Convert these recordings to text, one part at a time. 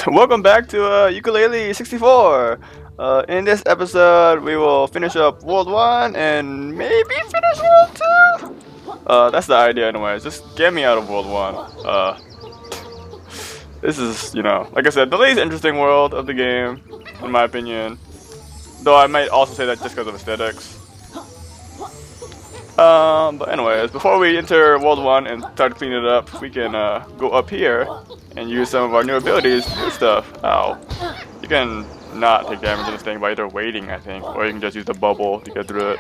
Welcome back to Yooka-Laylee Pt.3. In this episode, we will finish up World 1 and maybe finish World 2? That's the idea anyways. Just get me out of World 1. This is, like I said, the least interesting world of the game, in my opinion. Though I might also say that just because of aesthetics. But anyways, before we enter World 1 and start cleaning it up, we can go up here and use some of our new abilities to do stuff. Ow. You can not take damage in this thing by either waiting, I think, or you can just use the bubble to get through it.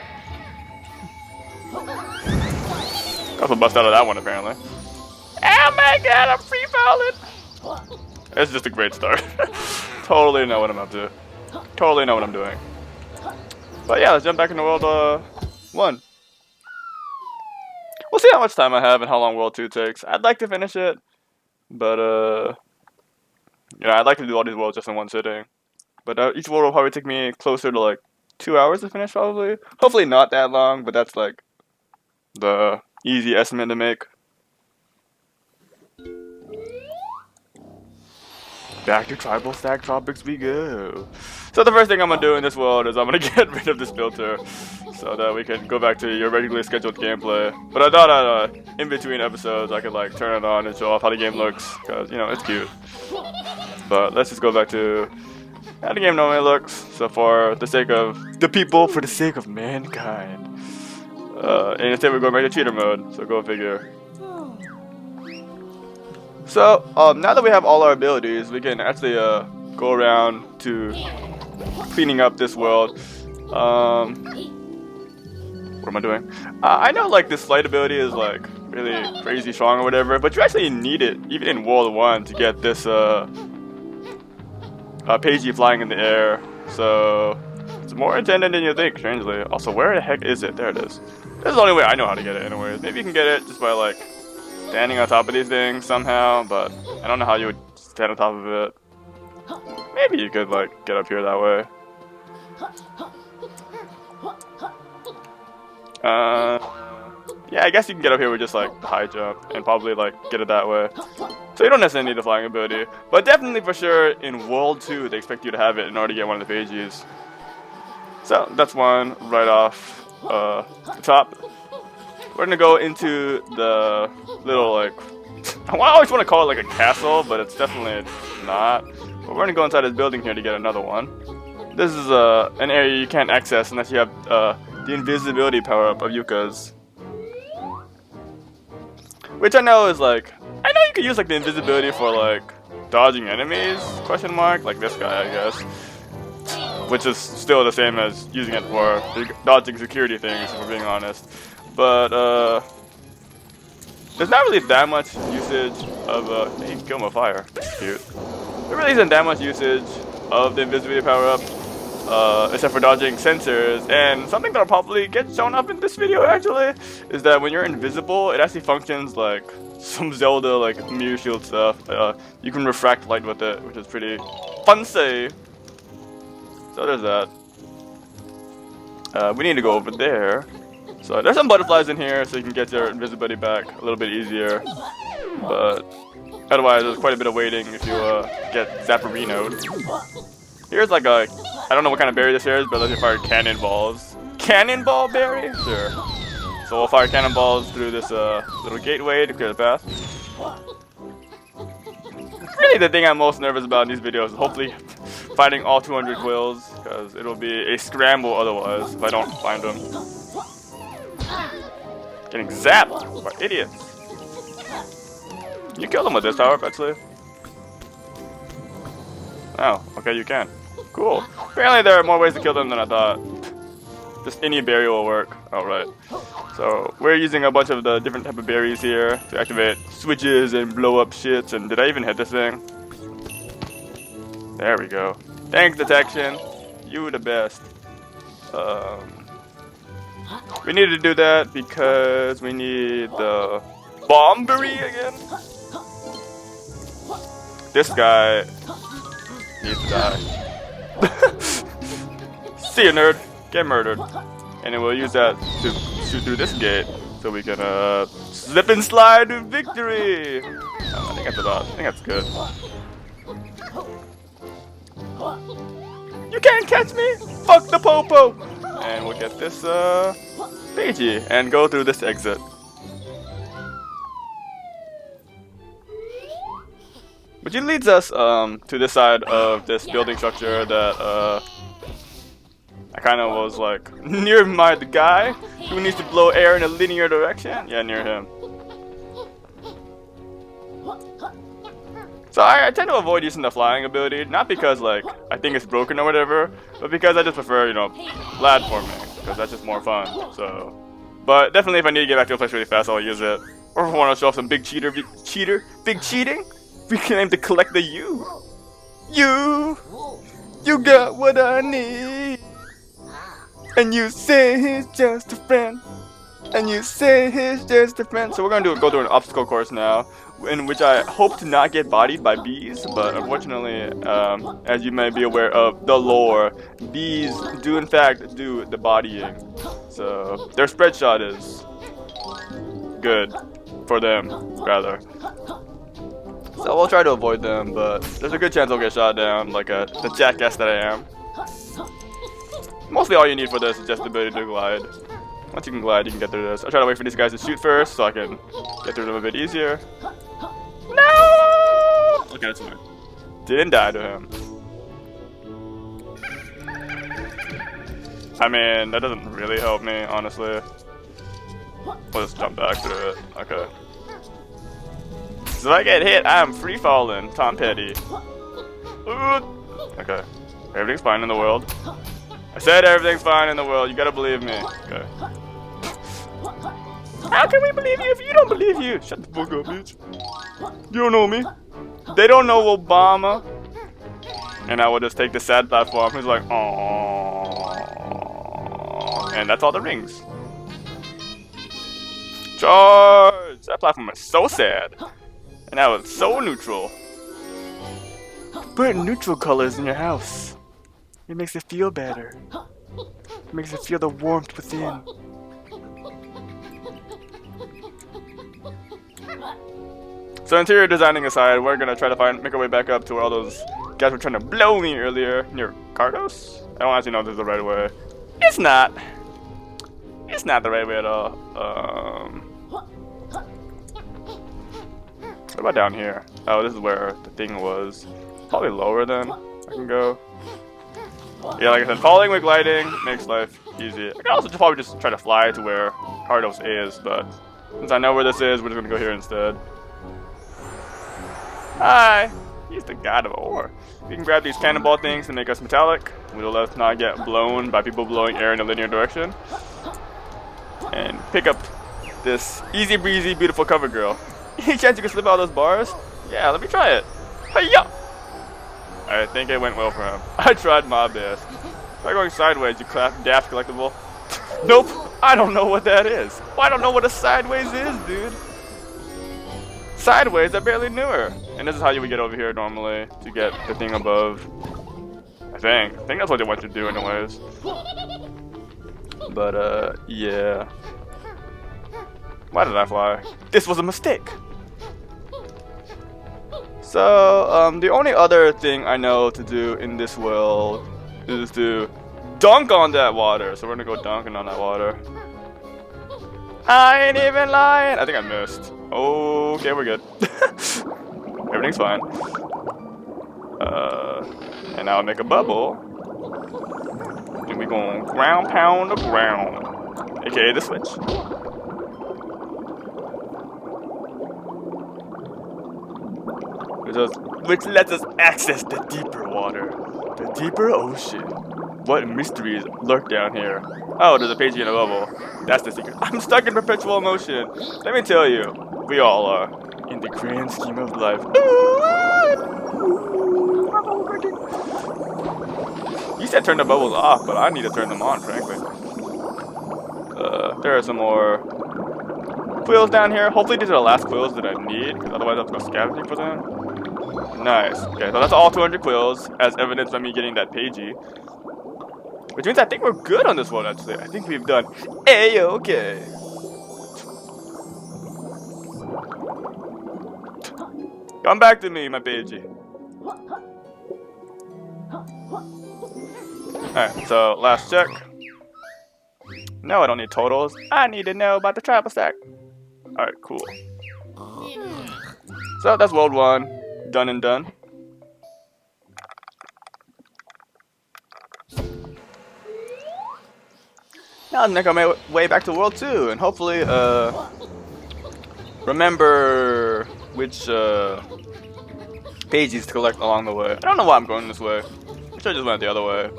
Also bust out of that one, apparently. Oh my god, I'm free falling! It's just a great start. Totally know what I'm up to. Totally know what I'm doing. But yeah, let's jump back into World 1. We'll see how much time I have and how long World 2 takes. I'd like to finish it, but I'd like to do all these worlds just in one sitting. But each world will probably take me closer to like 2 hours to finish, probably. Hopefully not that long, but that's like the easy estimate to make. Back to tribal stack topics we go. So the first thing I'm gonna do in this world is I'm gonna get rid of this filter so that we can go back to your regularly scheduled gameplay. But I thought in between episodes I could like turn it on and show off how the game looks, because it's cute. But let's just go back to how the game normally looks. So for the sake of the people, for the sake of mankind. And instead we're going back to cheater mode, so go figure. So, now that we have all our abilities, we can actually go around to cleaning up this world. What am I doing? I know like this flight ability is like really crazy strong or whatever, but you actually need it, even in World 1, to get this Pagey flying in the air. So, it's more intended than you think, strangely. Also, where the heck is it? There it is. This is the only way I know how to get it anyways. Maybe you can get it just by like standing on top of these things somehow, but I don't know how you would stand on top of it. Maybe you could like get up here that way. Yeah, I guess you can get up here with just like the high jump and probably like get it that way. So you don't necessarily need the flying ability, but definitely for sure in World 2 they expect you to have it in order to get one of the pages. So that's one right off the top. We're gonna go into the little like I always want to call it like a castle, but it's definitely not. But we're gonna go inside this building here to get another one. This is an area you can't access unless you have the invisibility power up of Yooka's, which I know is like you could use like the invisibility for like dodging enemies ? Like this guy, I guess, which is still the same as using it for dodging security things, if we're being honest. But there's not really that much usage of you can kill him with fire. That's cute. There really isn't that much usage of the invisibility power up, except for dodging sensors. And something that'll probably get shown up in this video actually is that when you're invisible, it actually functions like some Zelda like mirror shield stuff. You can refract light with it, which is pretty fancy. So there's that. We need to go over there. So there's some butterflies in here, so you can get your invisibility back a little bit easier. But otherwise, there's quite a bit of waiting if you get Zapperino'd. Here's like I don't know what kind of berry this is, but let's fire cannonballs. Cannonball berry? Sure. So we'll fire cannonballs through this little gateway to clear the path. Really, the thing I'm most nervous about in these videos is hopefully finding all 200 quills, because it'll be a scramble otherwise if I don't find them. Getting zapped by idiots. Can you kill them with this power up, actually? Oh, okay, you can. Cool. Apparently there are more ways to kill them than I thought. Just any berry will work. Alright. So, we're using a bunch of the different type of berries here to activate switches and blow up shits. And did I even hit this thing? There we go. Thanks, detection. You the best. We needed to do that because we need the bomberry again. This guy needs to die. See ya, nerd. Get murdered. And then we'll use that to shoot through this gate. so we can slip and slide to victory. I think that's good. You can't catch me! Fuck the popo! And we'll get this pagey and go through this exit. Which leads us to this side of this building structure that I kind of was like near the guy who needs to blow air in a linear direction. Yeah, near him. So I tend to avoid using the flying ability, not because like I think it's broken or whatever, but because I just prefer, you know, platforming, because that's just more fun. So, but definitely if I need to get back to a place really fast, I'll use it. Or if I want to show off some big big cheating, we can aim to collect the U. You got what I need, and you say he's just a friend, and you say he's just a friend. So we're gonna go through an obstacle course now, in which I hope to not get bodied by bees, but unfortunately, as you may be aware of the lore, bees do in fact do the bodying. So their spread shot is good for them, rather. So we'll try to avoid them, but there's a good chance I'll get shot down like the jackass that I am. Mostly all you need for this is just the ability to glide. Once you can glide, you can get through this. I'll try to wait for these guys to shoot first so I can get through them a bit easier. No! Okay, that's fine. Didn't die to him. I mean, that doesn't really help me, honestly. We'll just jump back through it. Okay. So if I get hit, I'm free falling. Tom Petty. Okay. Everything's fine in the world. I said everything's fine in the world. You gotta believe me. Okay. How can we believe you if you don't believe you? Shut the fuck up, bitch. You don't know me. They don't know Obama. And I will just take the sad platform. He's like, aww. And that's all the rings. Charge! That platform is so sad. And that was so neutral. Put neutral colors in your house. It makes it feel better. It makes it feel the warmth within. So interior designing aside, we're gonna try to make our way back up to where all those guys were trying to blow me earlier near Cardos. I don't actually know if this is the right way. It's not. It's not the right way at all. What about down here? Oh, this is where the thing was. Probably lower than I can go. Yeah, like I said, falling with gliding makes life easy. I could also probably just try to fly to where Cardos is, but since I know where this is, we're just gonna go here instead. Hi! He's the god of ore. We can grab these cannonball things to make us metallic. We'll let us not get blown by people blowing air in a linear direction. And pick up this easy breezy, beautiful cover girl. Any chance you can slip out those bars? Yeah, let me try it. Hi-ya! I think it went well for him. I tried my best. Try going sideways, you daft collectible. Nope, I don't know what that is. Well, I don't know what a sideways is, dude. Sideways, I barely knew her. And this is how you would get over here normally to get the thing above. I think that's what they want you to do anyways. But yeah. Why did I fly? This was a mistake. So, the only other thing I know to do in this world is to dunk on that water. So we're gonna go dunking on that water. I ain't even lying. I think I missed. Okay, we're good. Everything's fine. And now I'll make a bubble. And we gonna ground pound the ground. AKA the switch. Which lets us access the deeper water. The deeper ocean. What mysteries lurk down here? Oh, there's a page in a bubble. That's the secret. I'm stuck in perpetual motion. Let me tell you, we all are. In the grand scheme of life. You said turn the bubbles off, but I need to turn them on, frankly. There are some more quills down here. Hopefully these are the last quills that I need, because otherwise I have to go scavenging for them. Nice. Okay, so that's all 200 quills, as evidenced by me getting that pagey. Which means I think we're good on this one, actually. I think we've done A-okay. Come back to me, my pagey. Alright, so last check. No, I don't need totals. I need to know about the travel stack. Alright, cool. So that's World 1. Done and done. Now I'm making my way back to World 2 and hopefully remember which pages to collect along the way. I don't know why I'm going this way. I should have just went the other way.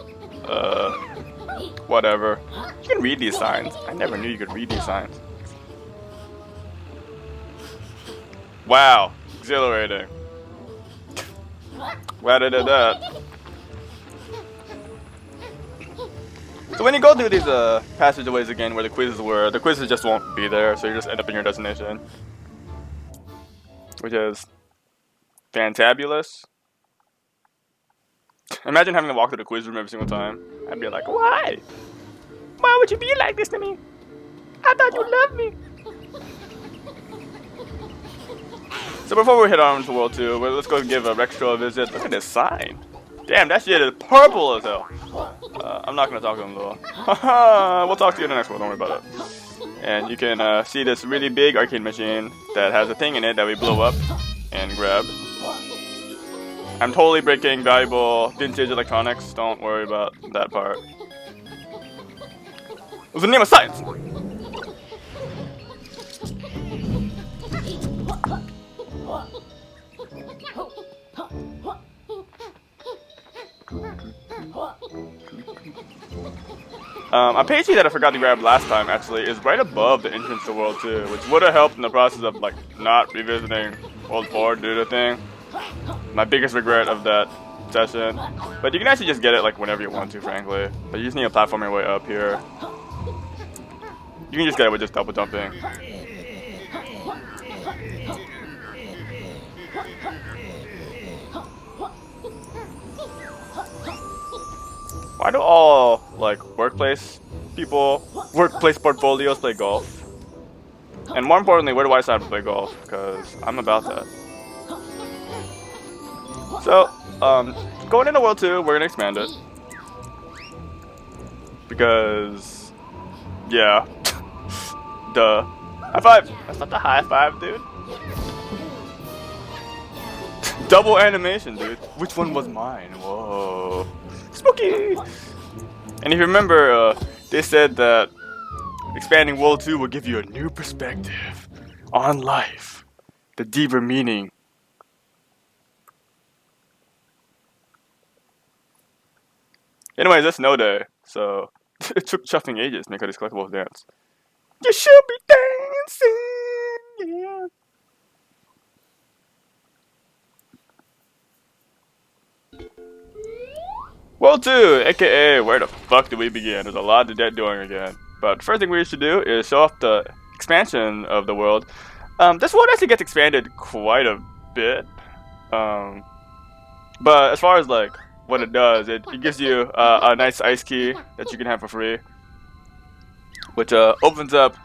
Whatever. You can read these signs. I never knew you could read these signs. Wow, exhilarating. Glad I did that. So when you go through these passageways again where the quizzes were, the quizzes just won't be there, so you just end up in your destination. Which is fantabulous. Imagine having to walk through the quiz room every single time. I'd be like, why? Why would you be like this to me? I thought you loved me. So before we head on to World 2, let's go give Rextro a visit. Look at this sign. Damn, that shit is purple as hell. I'm not gonna talk to him though. We'll talk to you in the next one, don't worry about it. And you can see this really big arcade machine that has a thing in it that we blow up and grab. I'm totally breaking valuable vintage electronics, don't worry about that part. What's the name of science? A page that I forgot to grab last time actually is right above the entrance to World 2, which would have helped in the process of like not revisiting World 4 due to the thing. My biggest regret of that session. But you can actually just get it like whenever you want to, frankly. But you just need to platform your way up here. You can just get it with just double jumping. Why do all like workplace people, workplace portfolios play golf? And more importantly, where do I decide to play golf? Because I'm about that. So, going into World 2, we're gonna expand it. Because, yeah. Duh. High five! That's not the high five, dude. Double animation, dude. Which one was mine? Whoa. Spooky! And if you remember, they said that expanding World 2 will give you a new perspective on life. The deeper meaning. Anyways, it's snow day, so it took chuffing ages to make all these collectibles dance. You should be dancing, yeah. World 2, aka where the fuck do we begin? There's a lot to get doing again. But first thing we should do is show off the expansion of the world. This world actually gets expanded quite a bit. But as far as like what it does, it gives you a nice ice key that you can have for free. Which opens up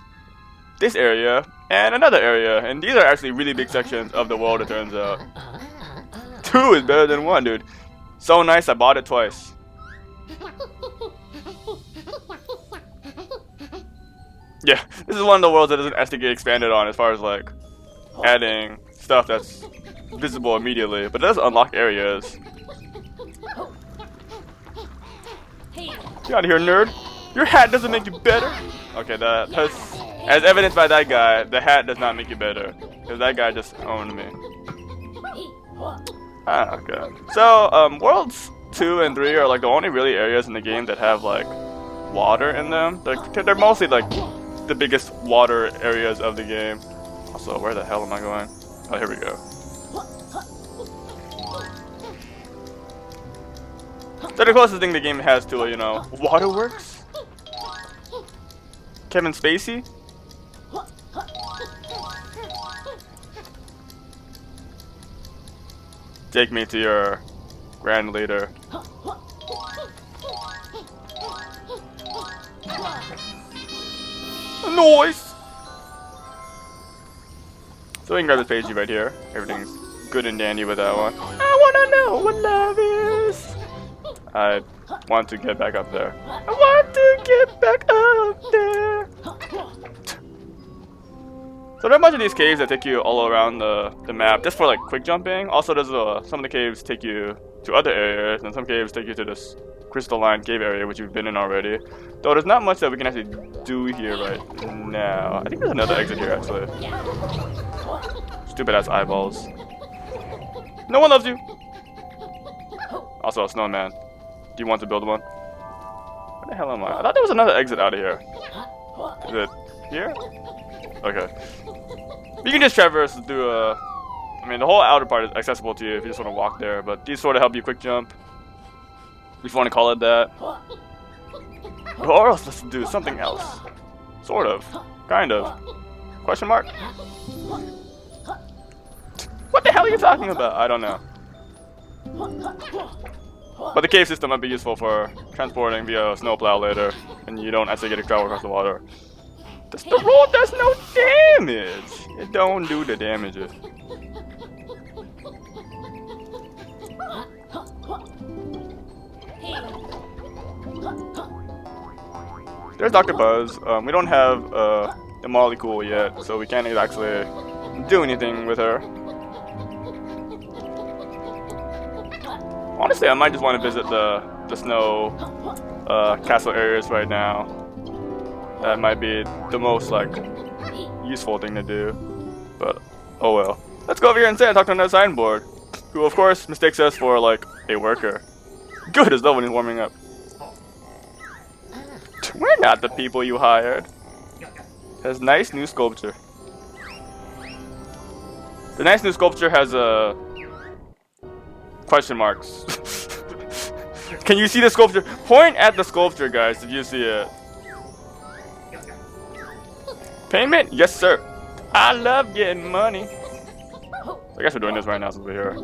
this area and another area. And these are actually really big sections of the world, it turns out. 2 is better than 1, dude. So nice, I bought it twice. Yeah, this is one of the worlds that doesn't actually get expanded on as far as like adding stuff that's visible immediately, but it does unlock areas. Get out of here, nerd. Your hat doesn't make you better. Okay, that has, as evidenced by that guy, the hat does not make you better. Because that guy just owned me. Ah, okay. So, worlds 2 and 3 are like the only really areas in the game that have like water in them. They're mostly like the biggest water areas of the game. Also, where the hell am I going? Oh, here we go. So the closest thing the game has to, you know, waterworks? Kevin Spacey? Take me to your grand leader. Noise! So we can grab this page right here. Everything's good and dandy with that one. I wanna know what love is. I want to get back up there. I want to get back up there. So there are a bunch of these caves that take you all around the map just for like quick jumping. Also, there's some of the caves take you to other areas, and some caves take you to this crystalline cave area, which we've been in already. Though there's not much that we can actually do here right now. I think there's another exit here actually. Stupid ass eyeballs. No one loves you. Also, a snowman. Do you want to build one? Where the hell am I? I thought there was another exit out of here. Is it here? Okay. You can just traverse through I mean, the whole outer part is accessible to you if you just want to walk there, but these sort of help you quick jump. If you want to call it that. Or else let's do something else. Sort of. Kind of. Question mark? What the hell are you talking about? I don't know. But the cave system might be useful for transporting via snowplow later, and you don't actually get to travel across the water. The road does no damage! It don't do the damages. There's Dr. Buzz. We don't have the Molly Cool yet, so we can't actually do anything with her. Honestly, I might just want to visit the snow castle areas right now. That might be the most like useful thing to do, but oh well. Let's go over here instead and talk to another signboard, who of course mistakes us for like a worker. Good as though when he's warming up. We're not the people you hired. Has nice new sculpture. The nice new sculpture has question marks. Can you see the sculpture? Point at the sculpture, guys, if you see it. Payment? Yes, sir. I love getting money. I guess we're doing this right now since we're here.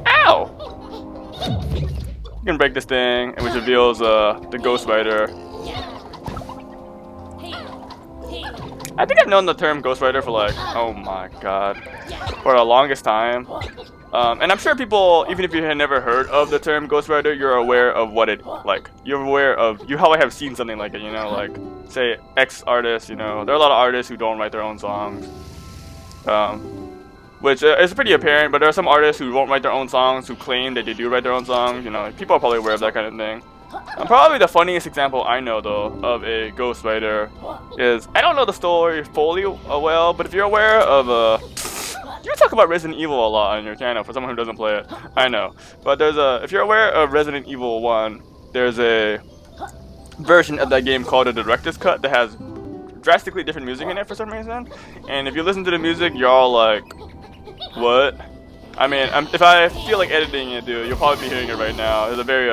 Ow! You can break this thing, which reveals the Ghost Rider. I think I've known the term Ghost Rider for like, oh my god, for the longest time. And I'm sure people, even if you had never heard of the term Ghost Rider, you're aware of what it, like, you're aware of, you probably have seen something like it, you know, like, say, X artists, you know, there are a lot of artists who don't write their own songs, which is pretty apparent, but there are some artists who won't write their own songs, who claim that they do write their own songs, you know, people are probably aware of that kind of thing. Probably the funniest example I know, though, of a Ghost Rider is, I don't know the story fully well, but if you're aware of, you talk about Resident Evil a lot on your channel for someone who doesn't play it. I know. But there's if you're aware of Resident Evil 1, there's a version of that game called a Director's Cut that has drastically different music in it for some reason. And if you listen to the music, you're all like, what? I mean, if I feel like editing it, dude, you'll probably be hearing it right now. There's a very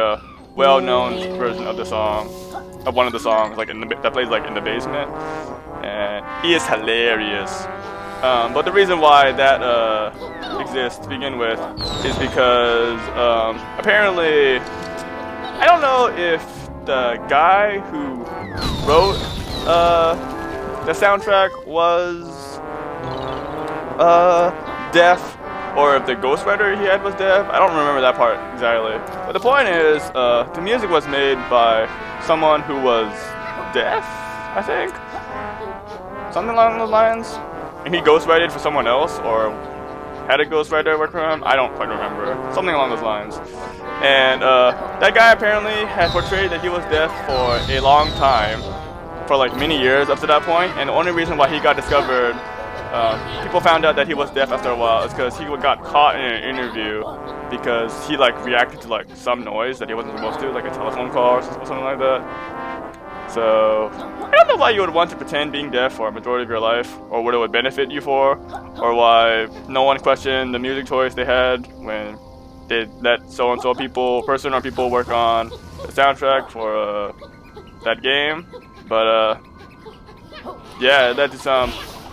well-known version of the song, of one of the songs, like that plays like in the basement. And he is hilarious. But the reason why that exists to begin with is because apparently, I don't know if the guy who wrote the soundtrack was deaf, or if the Ghost Rider he had was deaf. I don't remember that part exactly. But the point is, the music was made by someone who was deaf, I think, something along those lines. And he ghostwrited for someone else, or had a ghostwriter work for him. I don't quite remember. Something along those lines. And that guy apparently had portrayed that he was deaf for a long time, for like many years up to that point. And the only reason why he got discovered, people found out that he was deaf after a while, is because he got caught in an interview because he like reacted to like some noise that he wasn't supposed to, like a telephone call or something like that. So, I don't know why you would want to pretend being deaf for a majority of your life, or what it would benefit you for, or why no one questioned the music choice they had when they let so-and-so person or people work on the soundtrack for that game. But, yeah, that is some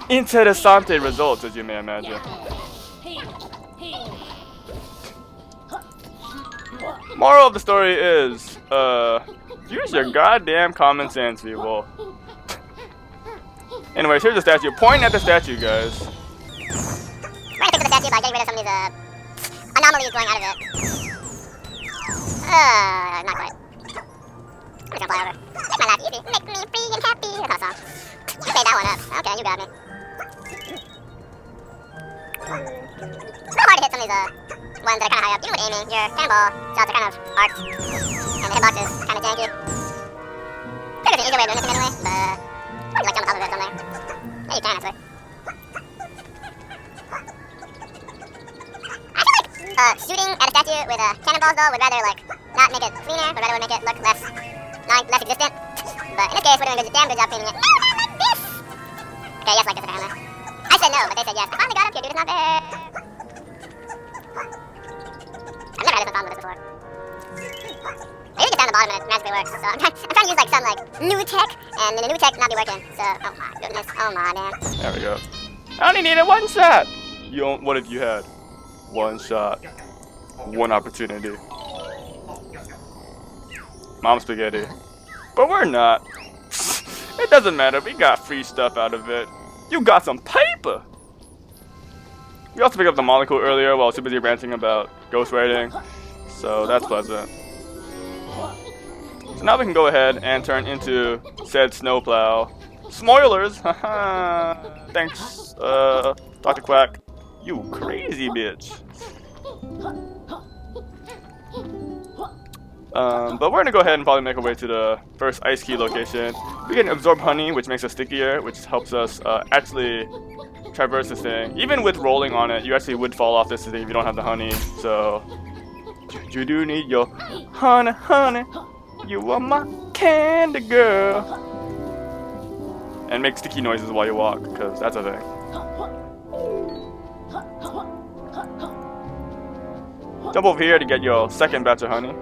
interessante results, as you may imagine. Moral of the story is, use your goddamn common sense, people. Anyways, here's the statue. Point at the statue, guys. We're gonna fix the statue by getting rid of some of these anomalies going out of it. Not quite. I'm just gonna fly over. Make my life easy. Make me free and happy. That's how it sounds. You made that one up. Okay, you got me. It's real hard to hit some of these ones that are kind of high up. Even with aiming, your cannonball shots are kind of arced. And the hitbox is kind of janky. There's an easier way of doing this anyway, but I'd like jump on top of it or something. Yeah, you can actually. Shooting at a statue with cannonballs though would rather like not make it cleaner, but rather would make it look less existent. But in this case, we're doing a damn good job painting it. No, not like this. Okay, yes, like this apparently. I said no, but they said yes. I finally got up here, dude. It's not fair. I've never had this problem with this before. Maybe we get down the bottom and it magically works. So I'm trying to use like some like new tech, and then the new tech not be working. So oh my goodness, oh my damn. There we go. I only needed one shot. What if you had one shot, one opportunity? Mom spaghetti. But we're not. It doesn't matter. We got free stuff out of it. You got some paper. We also picked up the molecule earlier while I was too busy ranting about ghostwriting. So that's pleasant. So now we can go ahead and turn into said snowplow. Spoilers! Haha. Thanks, Dr. Quack. You crazy bitch. But we're gonna go ahead and probably make our way to the first ice key location. We can absorb honey, which makes us stickier, which helps us actually traverse this thing. Even with rolling on it, you actually would fall off this thing if you don't have the honey. So you do need your honey, honey. You are my candy girl. And make sticky noises while you walk, because that's a thing. Jump over here to get your second batch of honey.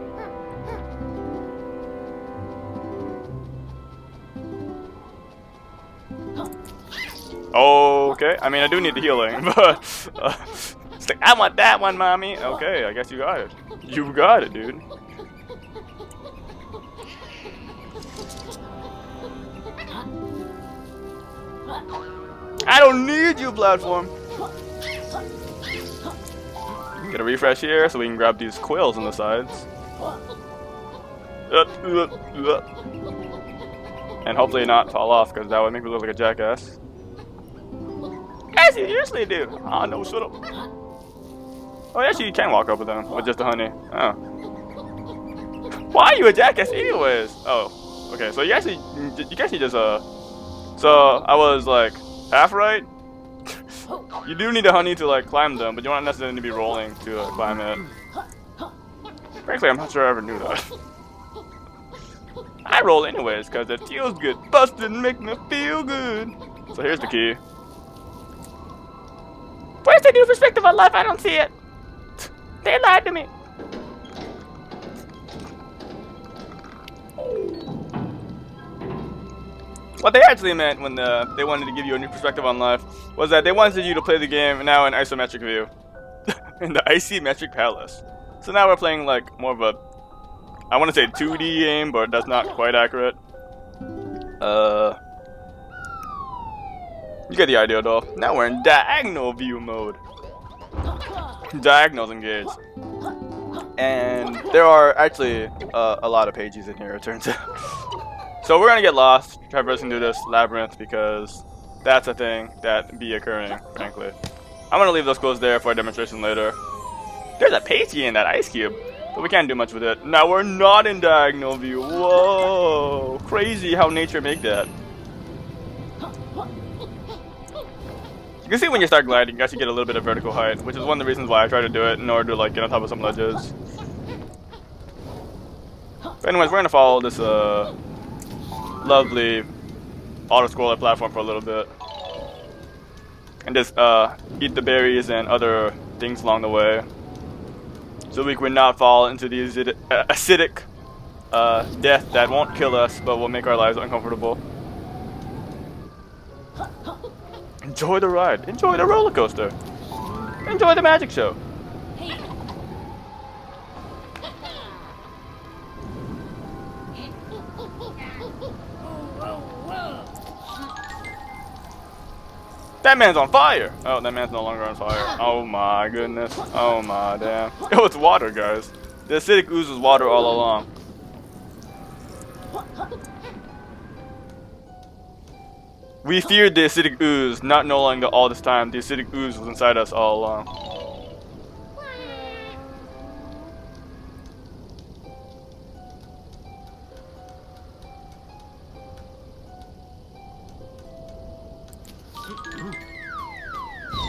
Okay, I mean I do need the healing, but it's like, I want that one, mommy. Okay, I guess you got it. You got it, dude. I don't need you, platform. Get a refresh here so we can grab these quills on the sides. And hopefully not fall off, because that would make me look like a jackass. As you usually do. Oh no, shut up. Oh, actually you can walk up with them with just the honey. Oh. Why are you a jackass anyways? Oh, okay. So you actually just so I was like half right. You do need the honey to like climb them, but you don't necessarily need to be rolling to climb it. Frankly, I'm not sure I ever knew that. I roll anyways because it feels good. Busted make me feel good. So here's the key. Where's the new perspective on life? I don't see it. They lied to me. What they actually meant when they wanted to give you a new perspective on life was that they wanted you to play the game now in isometric view. In the isometric palace. So now we're playing like more of a, I want to say 2D game, but that's not quite accurate. You get the idea though. Now we're in diagonal view mode. Diagonals engaged. And there are actually a lot of pages in here, it turns out. So we're gonna get lost traversing through this labyrinth because that's a thing that be occurring, frankly. I'm gonna leave those closed there for a demonstration later. There's a pagey in that ice cube, but we can't do much with it. Now we're not in diagonal view. Whoa! Crazy how nature make that. You can see when you start gliding, you actually get a little bit of vertical height, which is one of the reasons why I try to do it in order to like get on top of some ledges. But anyways, we're gonna follow this lovely auto-scroller platform for a little bit, and just eat the berries and other things along the way, so we can not fall into the acidic death that won't kill us, but will make our lives uncomfortable. Enjoy the ride. Enjoy the roller coaster. Enjoy the magic show. That man's on fire! Oh, that man's no longer on fire. Oh my goodness. Oh my damn. Oh, it's water, guys. The acidic ooze was water all along. We feared the acidic ooze, not knowing that all this time the acidic ooze was inside us all along.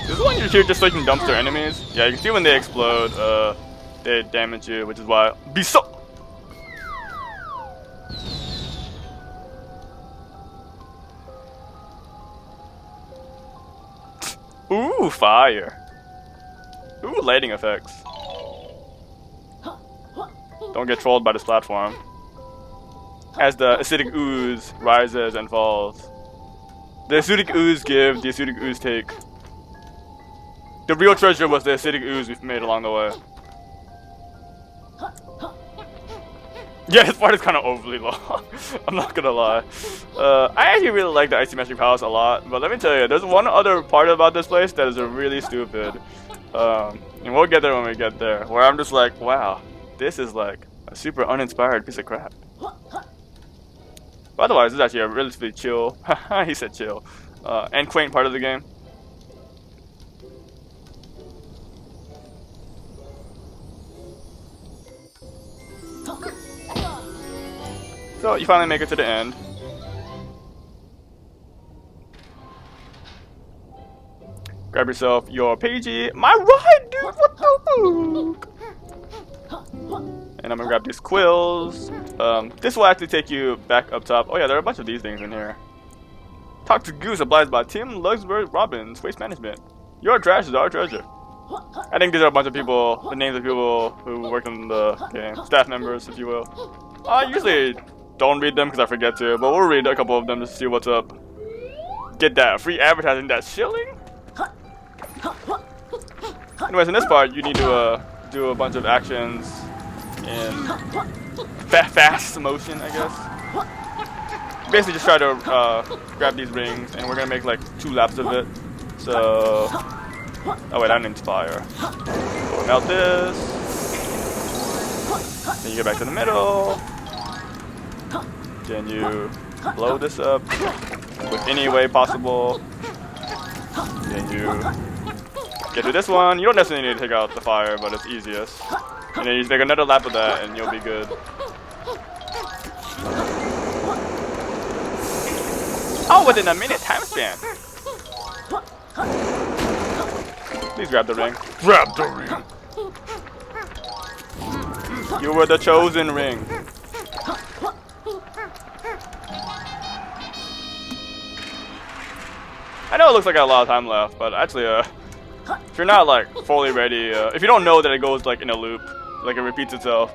This is when you're here just like dumpster enemies. Yeah, you can see when they explode, they damage you, which is why. Be so. Ooh, fire. Ooh, lighting effects. Don't get trolled by this platform. As the acidic ooze rises and falls. The acidic ooze give, the acidic ooze take. The real treasure was the acidic ooze we've made along the way. Yeah, this part is kind of overly long. I'm not gonna lie. I actually really like the Icy Magic Palace a lot, but let me tell you, there's one other part about this place that is really stupid. And we'll get there when we get there. Where I'm just like, wow, this is like a super uninspired piece of crap. But otherwise, it's actually a relatively chill, he said chill, and quaint part of the game. So you finally make it to the end. Grab yourself your pagey. My ride, dude! What the fuck? And I'm gonna grab these quills. This will actually take you back up top. Oh yeah, there are a bunch of these things in here. Talk to Goose applies by Tim Lugsburg Robbins. Waste Management. Your trash is our treasure. I think these are a bunch of people, the names of people who work on the game. Staff members, if you will. I usually don't read them because I forget to, but we'll read a couple of them to see what's up. Get that free advertising, that's shilling? Anyways, in this part, you need to do a bunch of actions in fast motion, I guess. Basically, just try to grab these rings, and we're gonna make like 2 laps of it. So, oh wait, that needs fire. So melt this. Then you get back to the middle. Then you blow this up with any way possible. Then you get to this one. You don't necessarily need to take out the fire, but it's easiest. And then you take another lap of that, and you'll be good. Oh, within a minute time span. Please grab the ring. Grab the ring. You were the chosen ring. I know it looks like I got a lot of time left, but actually, if you're not like fully ready, if you don't know that it goes like in a loop, like it repeats itself,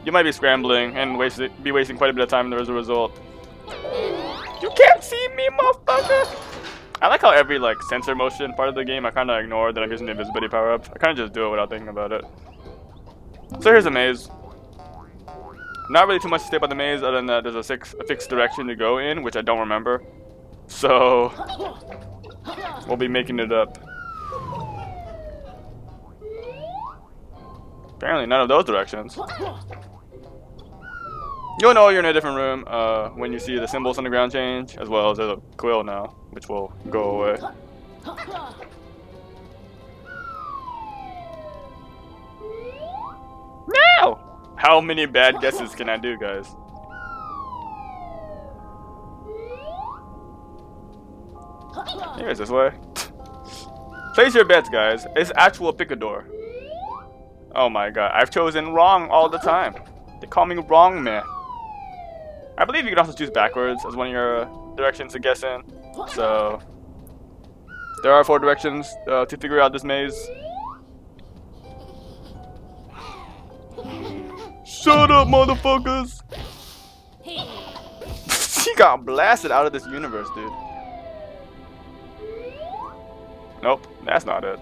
you might be scrambling and be wasting quite a bit of time as a result. You can't see me, motherfucker! I like how every like sensor motion part of the game I kind of ignore that I'm using the invisibility power up. I kind of just do it without thinking about it. So here's a maze. Not really too much to say about the maze other than that there's a fixed direction to go in, which I don't remember. So we'll be making it up. Apparently none of those directions. You'll know you're in a different room when you see the symbols on the ground change, as well as there's a quill now, which will go away. Now! How many bad guesses can I do, guys? Here's this way. Place your bets, guys. It's actual picador. Oh my god, I've chosen wrong all the time. They call me wrong man. I believe you can also choose backwards as one of your directions to guess in. So there are 4 directions to figure out this maze. Shut up, motherfuckers! She got blasted out of this universe, dude. Nope, that's not it.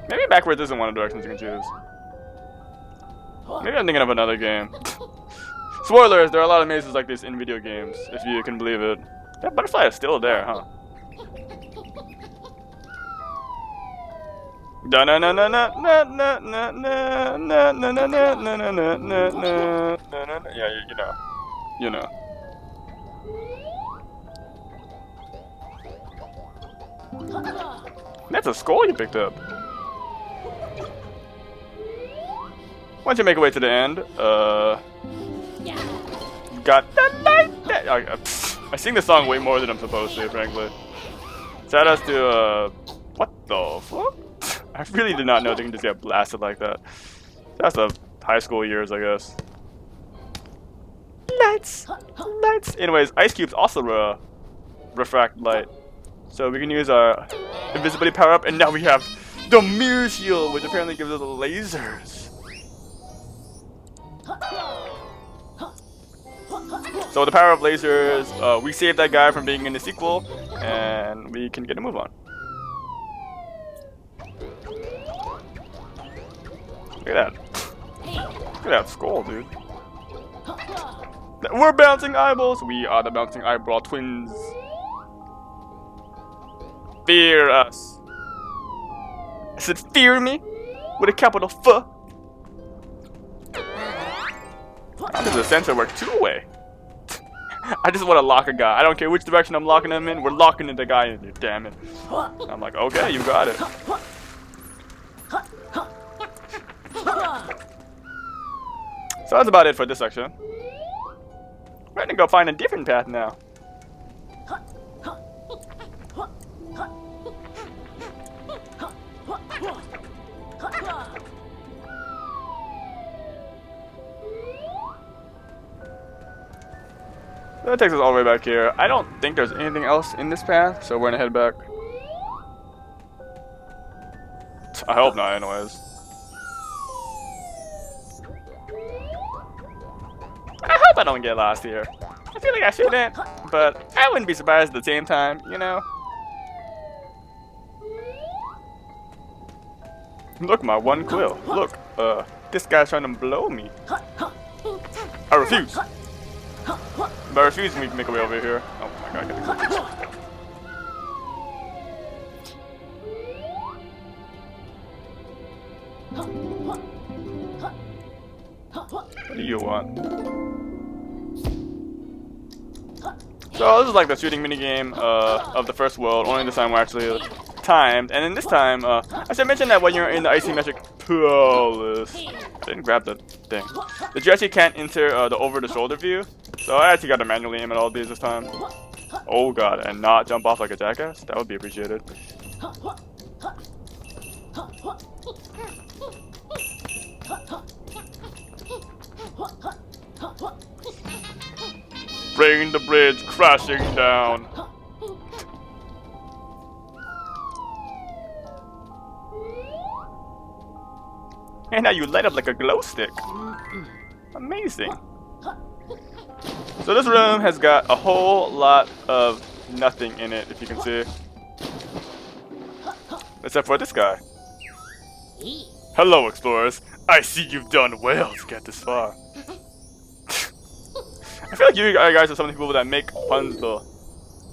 Maybe backwards isn't one of the directions you can choose. Maybe I'm thinking of another game. Spoilers, there are a lot of mazes like this in video games, if you can believe it. That butterfly is still there, huh? Yeah, you know. That's a skull you picked up. Once you make your way to the end, you got that light. I sing this song way more than I'm supposed to, frankly. Shout outs to what the fuck? I really did not know they can just get blasted like that. That's the high school years, I guess. Lights! Lights! Anyways, ice cubes also refract light. So we can use our invisibility power up, and now we have the mirror shield, which apparently gives us lasers. So with the power of lasers, we save that guy from being in the sequel, and we can get a move on. Look at that. Look at that skull, dude. We're bouncing eyeballs. We are the bouncing eyeball twins. Fear us. I said fear me with a capital F. How does the sensor work two-way? I just want to lock a guy. I don't care which direction I'm locking him in. We're locking the guy in there, damn it. I'm like, okay, you got it. So that's about it for this section. We're gonna go find a different path now. That takes us all the way back here. I don't think there's anything else in this path, so we're gonna head back. I hope not, anyways. I hope I don't get lost here. I feel like I shouldn't, but I wouldn't be surprised at the same time, you know? Look, my one quill. Look, this guy's trying to blow me. I refuse. But I refuse to make a way over here. Oh my god, get the cookies. What do you want? So this is like the shooting minigame of the first world, only this time we're actually timed. And in this time, I should mention that when you're in the isometric palace, I didn't grab the thing, that you actually can't enter the over-the-shoulder view. So I actually got to manually aim at all these this time. Oh god, and not jump off like a jackass? That would be appreciated. Bring the bridge crashing down. And now you light up like a glow stick. Amazing. So this room has got a whole lot of nothing in it, if you can see. Except for this guy. Hello, explorers. I see you've done well to get this far. I feel like you guys are some of the people that make puns though.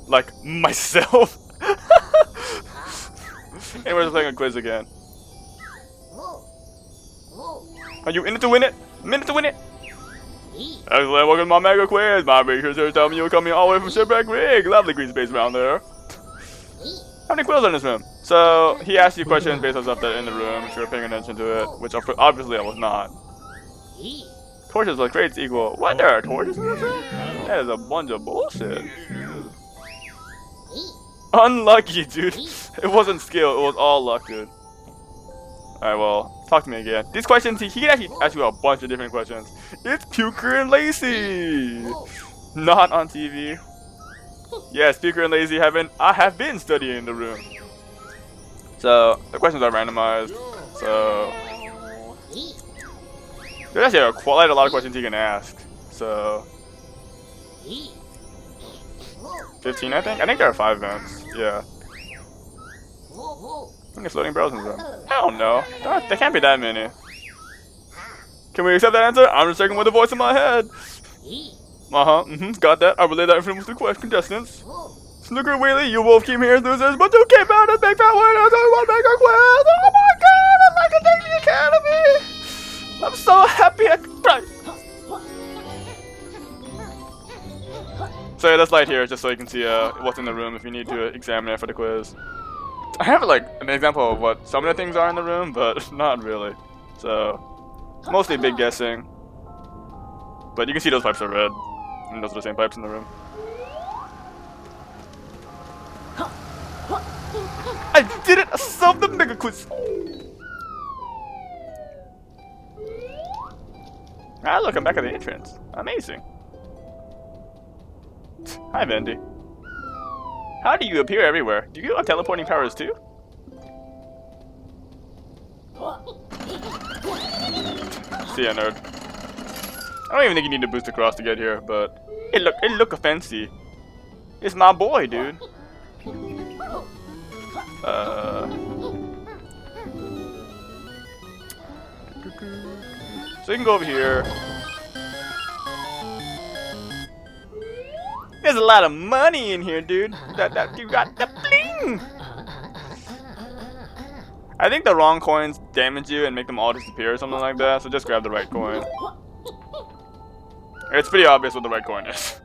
Like myself. Anyways, we're playing a quiz again. Are you in it to win it? Minute to win it? Excellent, welcome to my mega quiz. My researchers are telling me you're coming all the way from Shipwreck Rig. Lovely green space around there. How many quills are in this room? So, he asked you questions based on stuff that are in the room, if you were paying attention to it, which obviously I was not. Torches plus crates equal. What? There are torches in this room? That is a bunch of bullshit. Unlucky, dude. It wasn't skill, it was all luck, dude. Alright, well, talk to me again. These questions, he can actually ask you a bunch of different questions. It's Puker and Lacey! Not on TV. Yes, Puker and Lacey I have been studying the room. So, the questions are randomized. So, there's actually quite a lot of questions you can ask. So, 15, I think? I think there are 5 events. Yeah. How many floating barrels in this room? I don't know. There can't be that many. Can we accept that answer? I'm just checking with the voice in my head. Got that. I relay that information to the contestants. Snooker-Laylee, you wolf team here, losers, but you came out as big fat winners and won mega quiz. Oh my god, I'd like to thank the Academy. I'm so happy I cried. So yeah, this light here is just so you can see what's in the room if you need to examine it for the quiz. I have like an example of what some of the things are in the room, but not really. So mostly big guessing. But you can see those pipes are red, and those are the same pipes in the room. I did it! I solved the mega quiz! Ah, look, I'm back at the entrance. Amazing. Hi, Vendy. How do you appear everywhere? Do you have teleporting powers too? See ya, nerd. I don't even think you need to boost across to get here, but it look fancy. It's my boy, dude. So you can go over here. There's a lot of money in here, dude. You got the bling. I think the wrong coins damage you and make them all disappear or something like that. So just grab the right coin. It's pretty obvious what the right coin is.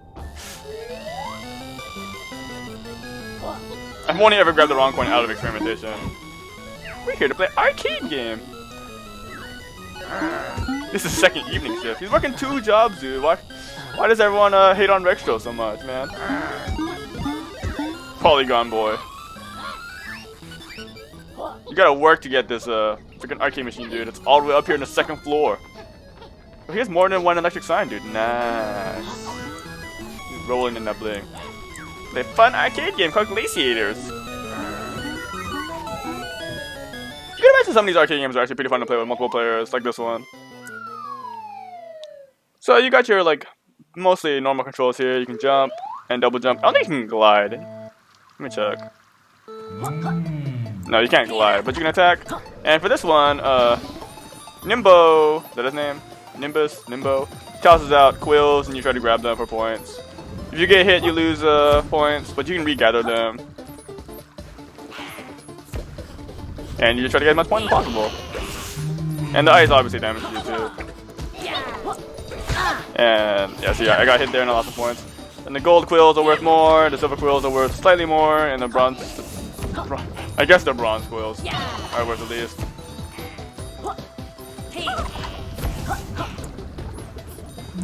I've only ever grabbed the wrong coin out of experimentation. We're here to play arcade game. This is second evening shift. He's working 2 jobs, dude. Why does everyone hate on Rextro so much, man? Polygon boy. You gotta work to get this freaking arcade machine, dude. It's all the way up here on the 2nd floor. Oh, he has more than 1 electric sign, dude. Nice. He's rolling in that bling. Play fun arcade game called Glaciators. You can imagine some of these arcade games are actually pretty fun to play with multiple players, like this one. So you got your like mostly normal controls here. You can jump and double jump. I don't think you can glide. Let me check. No, you can't glide, but you can attack. And for this one, Nimbo, is that his name? Nimbo, tosses out quills and you try to grab them for points. If you get hit, you lose points, but you can regather them. And you just try to get as much points as possible. And the ice obviously damages you too. And yeah, see, I got hit there and I lost the points. And the gold quills are worth more, the silver quills are worth slightly more, and the bronze, I guess the bronze quills are worth the least.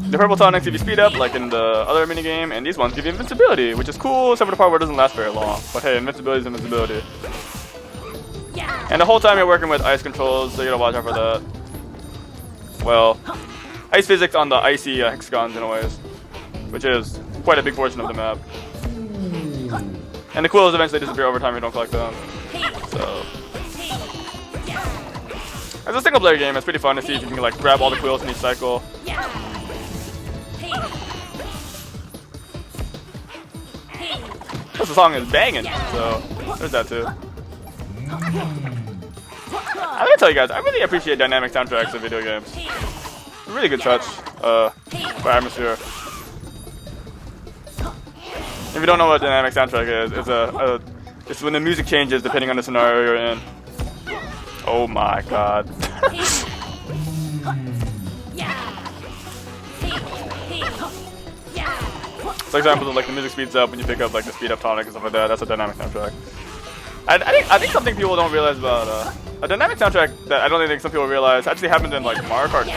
The purple tonics give you speed up, like in the other minigame, and these ones give you invincibility, which is cool, except for the part where it doesn't last very long. But hey, invincibility is invincibility. And the whole time you're working with ice controls, so you gotta watch out for that. Well, ice physics on the icy hexagons in ways, which is quite a big portion of the map. And the quills eventually disappear over time if you don't collect them. So, as a single player game, it's pretty fun to see if you can like grab all the quills in each cycle. Plus the song is banging, so there's that too. I gotta tell you guys, I really appreciate dynamic soundtracks in video games. Really good touch for atmosphere. If you don't know what dynamic soundtrack is, it's when the music changes depending on the scenario you're in. Oh my god. For example, like the music speeds up when you pick up like the speed up tonic and stuff like that. That's a dynamic soundtrack. I think something people don't realize about a dynamic soundtrack that I don't think some people realize actually happened in like Mario Kart 8.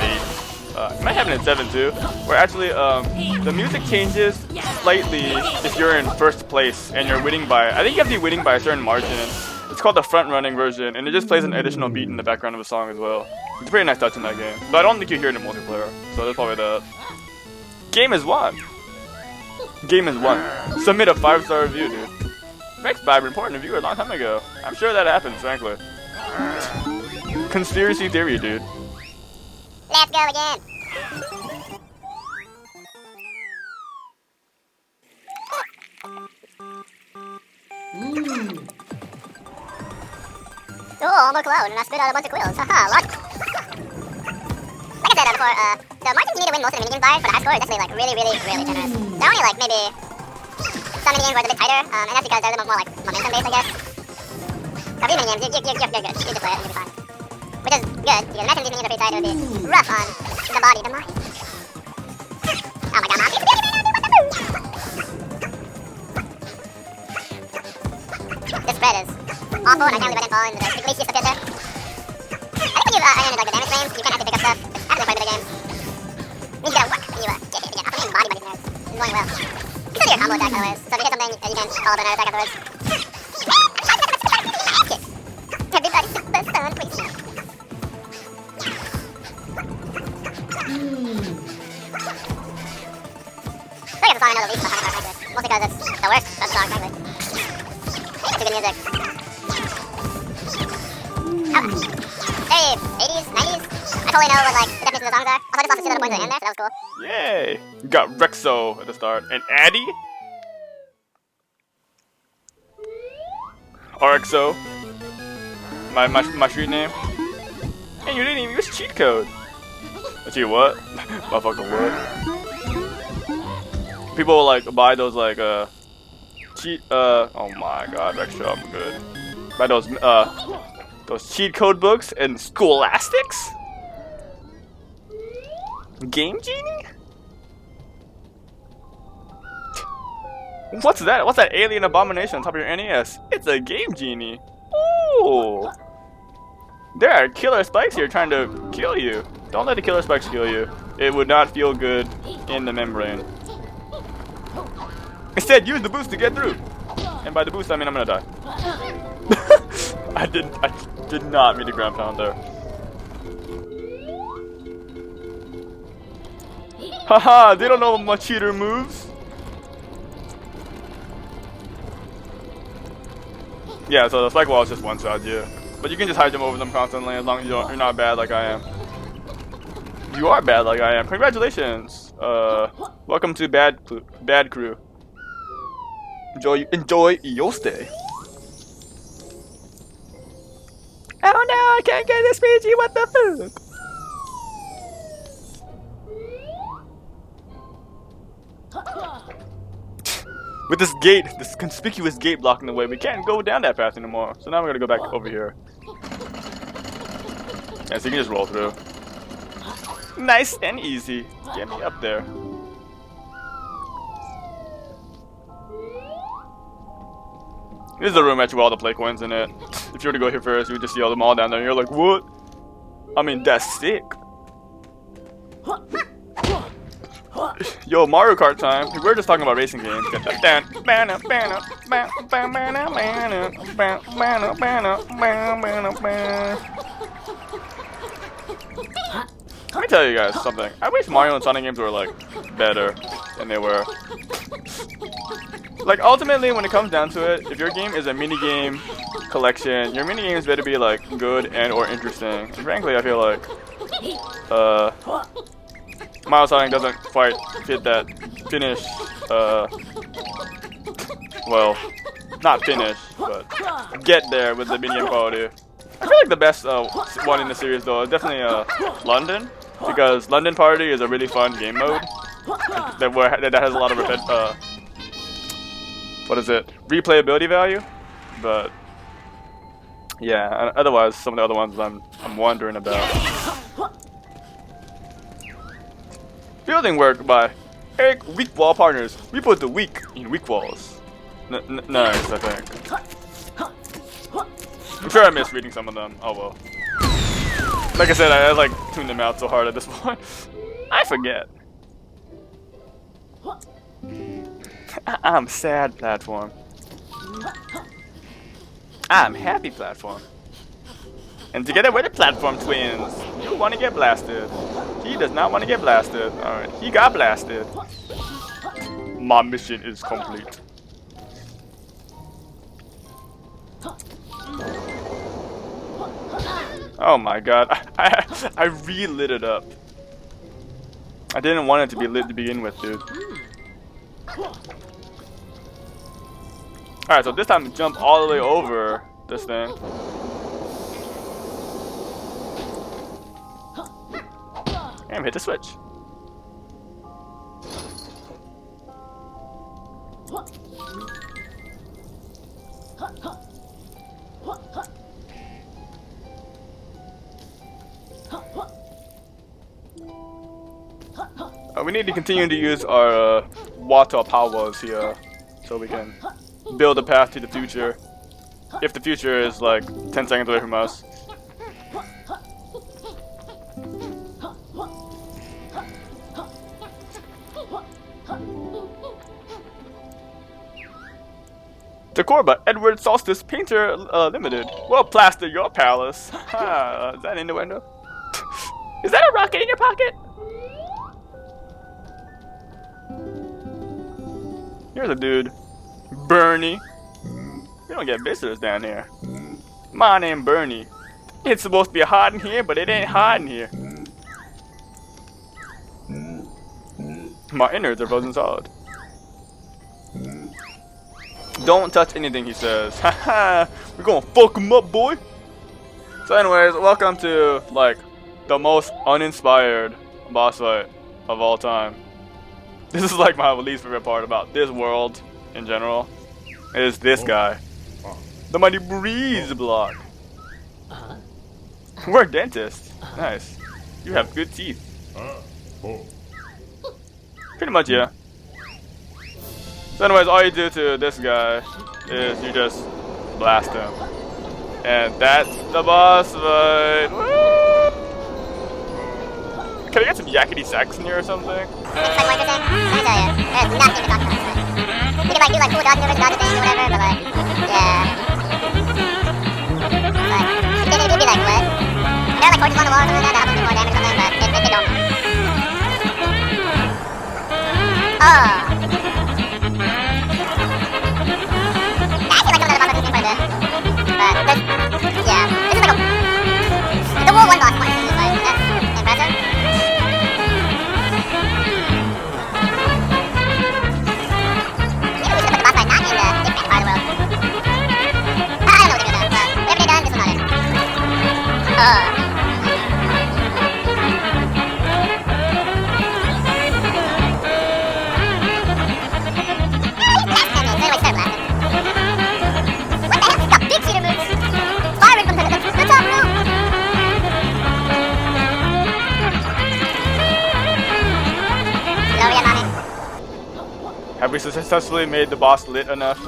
It might happen in 7 too, where actually the music changes slightly if you're in first place and you're winning by, I think you have to be winning by a certain margin. It's called the front running version, and it just plays an additional beat in the background of a song as well. It's a pretty nice touch in that game, but I don't think you hear it in multiplayer, so that's probably that. Game is won. Game is won. Submit a 5-star review, dude. Thanks, Vibrant, important review a long time ago. I'm sure that happens, frankly. Conspiracy theory, dude. Let's go again. Oh, almost loud, and I spit out a bunch of quills. Haha, like I said before, the margins you need to win most of the minigames by for the high score is definitely like really generous. There are only like maybe some minigames where it's a bit tighter, and that's because they're a little more like momentum based, I guess. So these minigames, you're good. You just play it and you'll be fine. Which is good, because imagine these minigames are pretty tight, it would be rough on the body, the mind. Oh my god, Mom, this spread is awful, and I can't believe I didn't fall into the glitchiest pit there. I think when you've earned like the damage frames, you kind of have to pick up stuff. It's actually quite a bit of games. It means you gotta work, and you get hit again. I'm playing body nerds. It's going well. Consider your combo attack, otherwise. So if you hit something, you can follow up another attack afterwards. Everybody's super stunned, please. I think it's a song I know the least about Final Fantasy. Mostly because it's the worst of the song, frankly. I think it's good music. Very 80s, 90s. I totally know what like the definitions of the songs are. Also, I just lost a shit ton of points at the end there, so that was cool. Yay! We got Rexo at the start. And Addy? RXO. My street name. Hey, you didn't even use cheat code. Let's see what? Motherfucker, what? People will like buy those like cheat oh my god, Rexo, I'm good. Buy those cheat code books and Scholastics? Game Genie? What's that? What's that alien abomination on top of your NES? It's a Game Genie. Ooh. There are killer spikes here trying to kill you. Don't let the killer spikes kill you. It would not feel good in the membrane. Instead, use the boost to get through. And by the boost, I mean I'm gonna die. I did not mean to ground pound there. Haha, they don't know my cheater moves. Yeah, so the spike wall is just one shot, yeah. But you can just hide them over them constantly as long as you're not bad like I am. You are bad like I am. Congratulations. Welcome to Bad Crew. Enjoy your stay. Oh no, I can't get this PG, what the fuck? With this gate, this conspicuous gate blocking the way, we can't go down that path anymore. So now we're gonna go back over here. Yeah, so you can just roll through. Nice and easy. Get me up there. This is the room actually with all the play coins in it. If you were to go here first, you would just see all them all down there, and you're like, what? I mean, that's sick. Yo, Mario Kart time. We're just talking about racing games. Let me tell you guys something. I wish Mario and Sonic games were like better than they were. Like ultimately, when it comes down to it, if your game is a minigame collection, your minigames better be like good and or interesting. And frankly, I feel like Mario Sonic doesn't quite fit that finish. Well, not finish, but get there with the minigame quality. I feel like the best one in the series though is definitely London, because London Party is a really fun game mode that has a lot of replayability value. But yeah, otherwise some of the other ones I'm wondering about. Building work by Eric Weak Wall Partners. We put the weak in weak walls. Nice, I think. I'm sure I missed reading some of them. Oh well. Like I said, I like tuned them out so hard at this point. I forget. I'm sad platform. I'm happy platform. And together we're the platform twins. You want to get blasted. He does not want to get blasted. Alright, he got blasted. My mission is complete. Oh my god, I re-lit it up. I didn't want it to be lit to begin with, dude. Alright, so this time jump all the way over this thing. And hit the switch. We need to continue to use our water powers here so we can build a path to the future. If the future is like 10 seconds away from us. Decor by Edward Solstice Painter Limited. Well, plaster your palace. Is that an innuendo? Is that a rocket in your pocket? Here's a dude. Bernie. We don't get visitors down here. My name Bernie. It's supposed to be hot in here, but it ain't hot in here. My innards are frozen solid. Don't touch anything, he says. Haha, we're gonna fuck him up, boy. So anyways, welcome to, like, the most uninspired boss fight of all time. This is like my least favorite part about this world in general. Is this guy. The mighty breeze block. We're a dentist. Nice. You have good teeth. Pretty much, yeah. So anyways, all you do to this guy is you just blast him. And that's the boss fight. Woo! Can I get some yakety sax in here or something? Let me tell you, there's nothing to talk about. You can like do like cool dodge maneuvers, dodge things or whatever, but like, yeah. But it'd be like what? There are like torches on the wall or something like that happens more damage or something, but it don't. Oh. I actually like some of the bosses in this game quite a bit. But this, yeah, this is like a. The whole one boss fight in this fight. That's impressive. Have we successfully made the boss lit enough?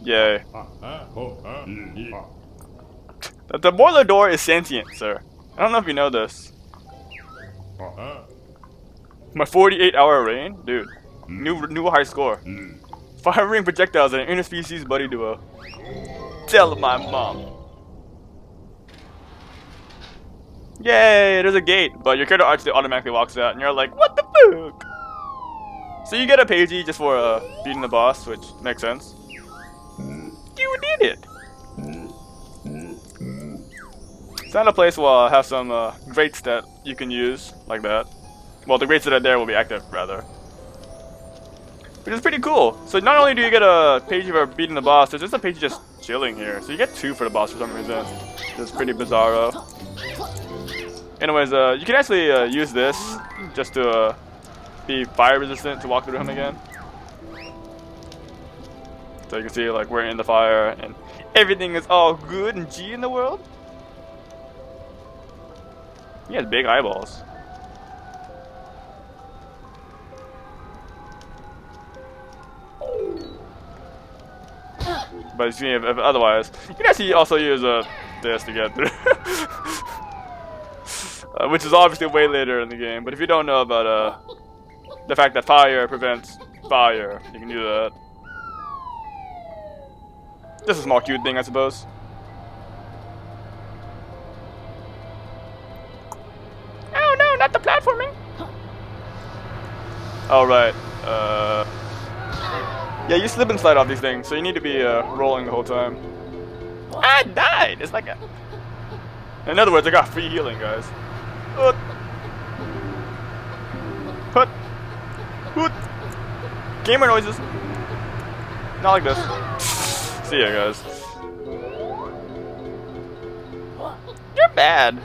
Yay. The boiler door is sentient, sir. I don't know if you know this. My 48-hour reign? Dude. New high score. Firing projectiles at an interspecies buddy duo. Tell my mom. Yay, there's a gate, but your character actually automatically walks out, and you're like, what the fuck? So you get a pagey just for beating the boss, which makes sense. You did it! Found a place where I have some grates that you can use, like that. Well, the grates that are there will be active, rather. Which is pretty cool. So not only do you get a pagey for beating the boss, there's just a pagey just chilling here. So you get 2 for the boss for some reason. It's pretty bizarro. Anyways, you can actually use this just to be fire resistant to walk through him again. So you can see like we're in the fire and everything is all good and G in the world. He has big eyeballs. But if otherwise, you can actually also use this to get through. Which is obviously way later in the game, but if you don't know about the fact that fire prevents fire, you can do that. Just a small cute thing, I suppose. Oh no, not the platforming! Alright, yeah, you slip and slide off these things, so you need to be rolling the whole time. I died! It's like a... In other words, I got free healing, guys. Put. Gamer noises. Not like this. See ya, guys. You're bad.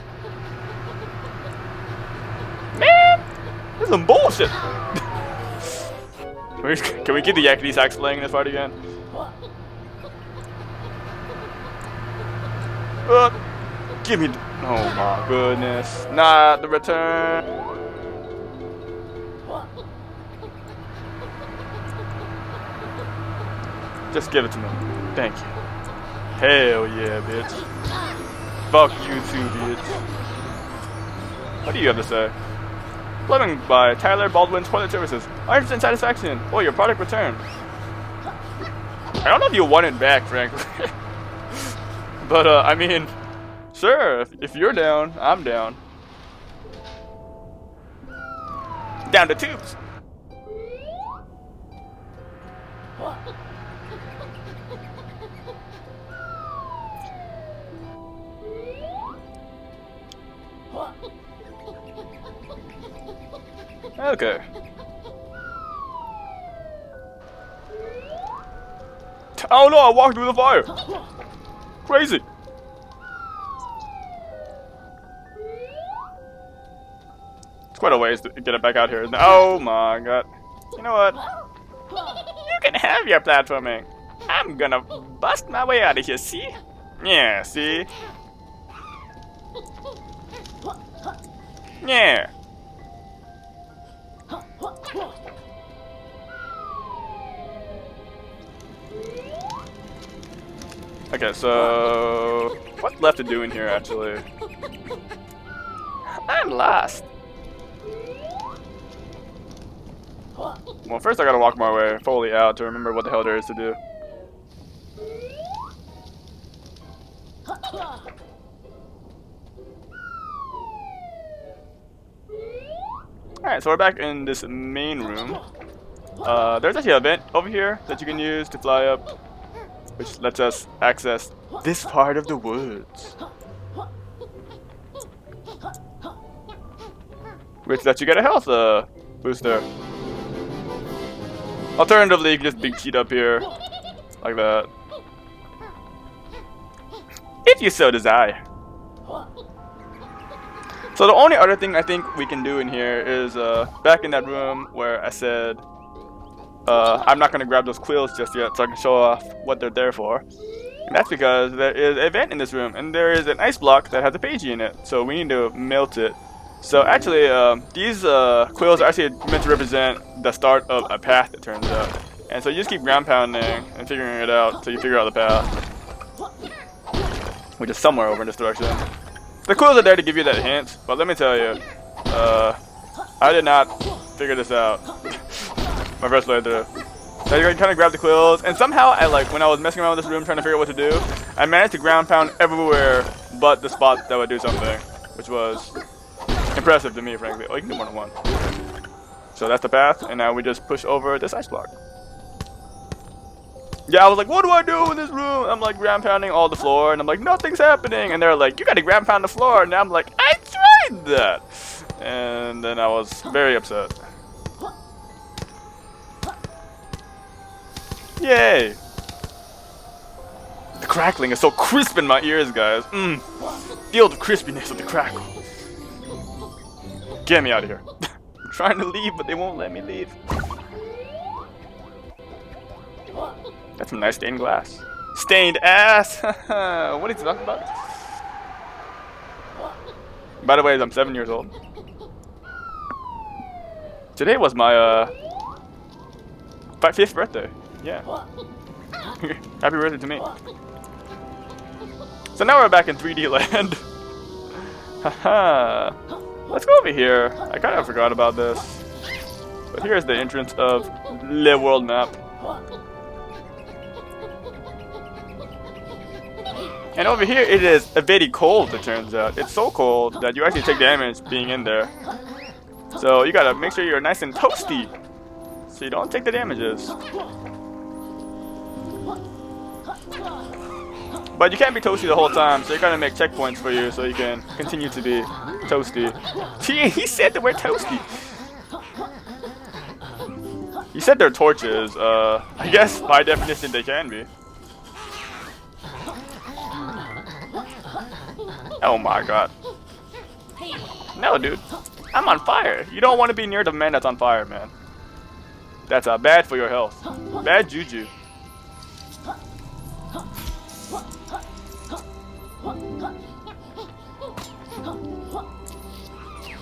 Man, this is some bullshit. Can we keep the yakety sax playing in this part again? Give me. Oh my goodness! Not the return. Just give it to me. Thank you. Hell yeah, bitch. Fuck you too, bitch. What do you have to say? Plumbing by Tyler Baldwin Toilet Services. 100% satisfaction. Oh, your product returned. I don't know if you want it back, frankly. But, I mean, sure. If you're down, I'm down. Down to tubes. Okay. Oh no, I walked through the fire! Crazy! It's quite a ways to get it back out here. Oh my god. You know what? You can have your platforming. I'm gonna bust my way out of here, see? Yeah, see? Yeah. Okay, so what's left to do in here actually? I'm lost. Well, first I gotta walk my way fully out to remember what the hell there is to do. Alright, so we're back in this main room. There's actually a vent over here that you can use to fly up, which lets us access this part of the woods. Which lets you get a health booster. Alternatively, you can just big cheat up here, like that. If you so desire. So the only other thing I think we can do in here is back in that room where I said I'm not going to grab those quills just yet so I can show off what they're there for. And that's because there is a vent in this room and there is an ice block that has a pagey in it. So we need to melt it. So actually these quills are actually meant to represent the start of a path, it turns out. And so you just keep ground pounding and figuring it out until you figure out the path. Which is somewhere over in this direction. The quills are there to give you that hint, but let me tell you, I did not figure this out my first playthrough. So you kind of grab the quills, and somehow when I was messing around with this room trying to figure out what to do, I managed to ground pound everywhere but the spot that would do something, which was impressive to me, frankly. Oh, you can do more than one. So that's the path, and now we just push over this ice block. Yeah, I was like, what do I do in this room? I'm like ground pounding all the floor, and I'm like, nothing's happening. And they're like, you gotta ground pound the floor. And I'm like, I tried that. And then I was very upset. Yay. The crackling is so crisp in my ears, guys. Feel the crispiness of the crackle. Get me out of here. I'm trying to leave, but they won't let me leave. That's some nice stained glass. Stained ass! What is he talking about? By the way, I'm 7 years old. Today was my 5th birthday. Yeah. Happy birthday to me. So now we're back in 3D land. Haha. Let's go over here. I kind of forgot about this. But here's the entrance of the world map. And over here it is very cold, it turns out. It's so cold that you actually take damage being in there. So you gotta make sure you're nice and toasty so you don't take the damages. But you can't be toasty the whole time, so you're gonna make checkpoints for you so you can continue to be toasty. He said that we're toasty. He said they're torches. I guess by definition they can be. Oh my god. No, dude. I'm on fire. You don't want to be near the man that's on fire, man. That's bad for your health. Bad juju.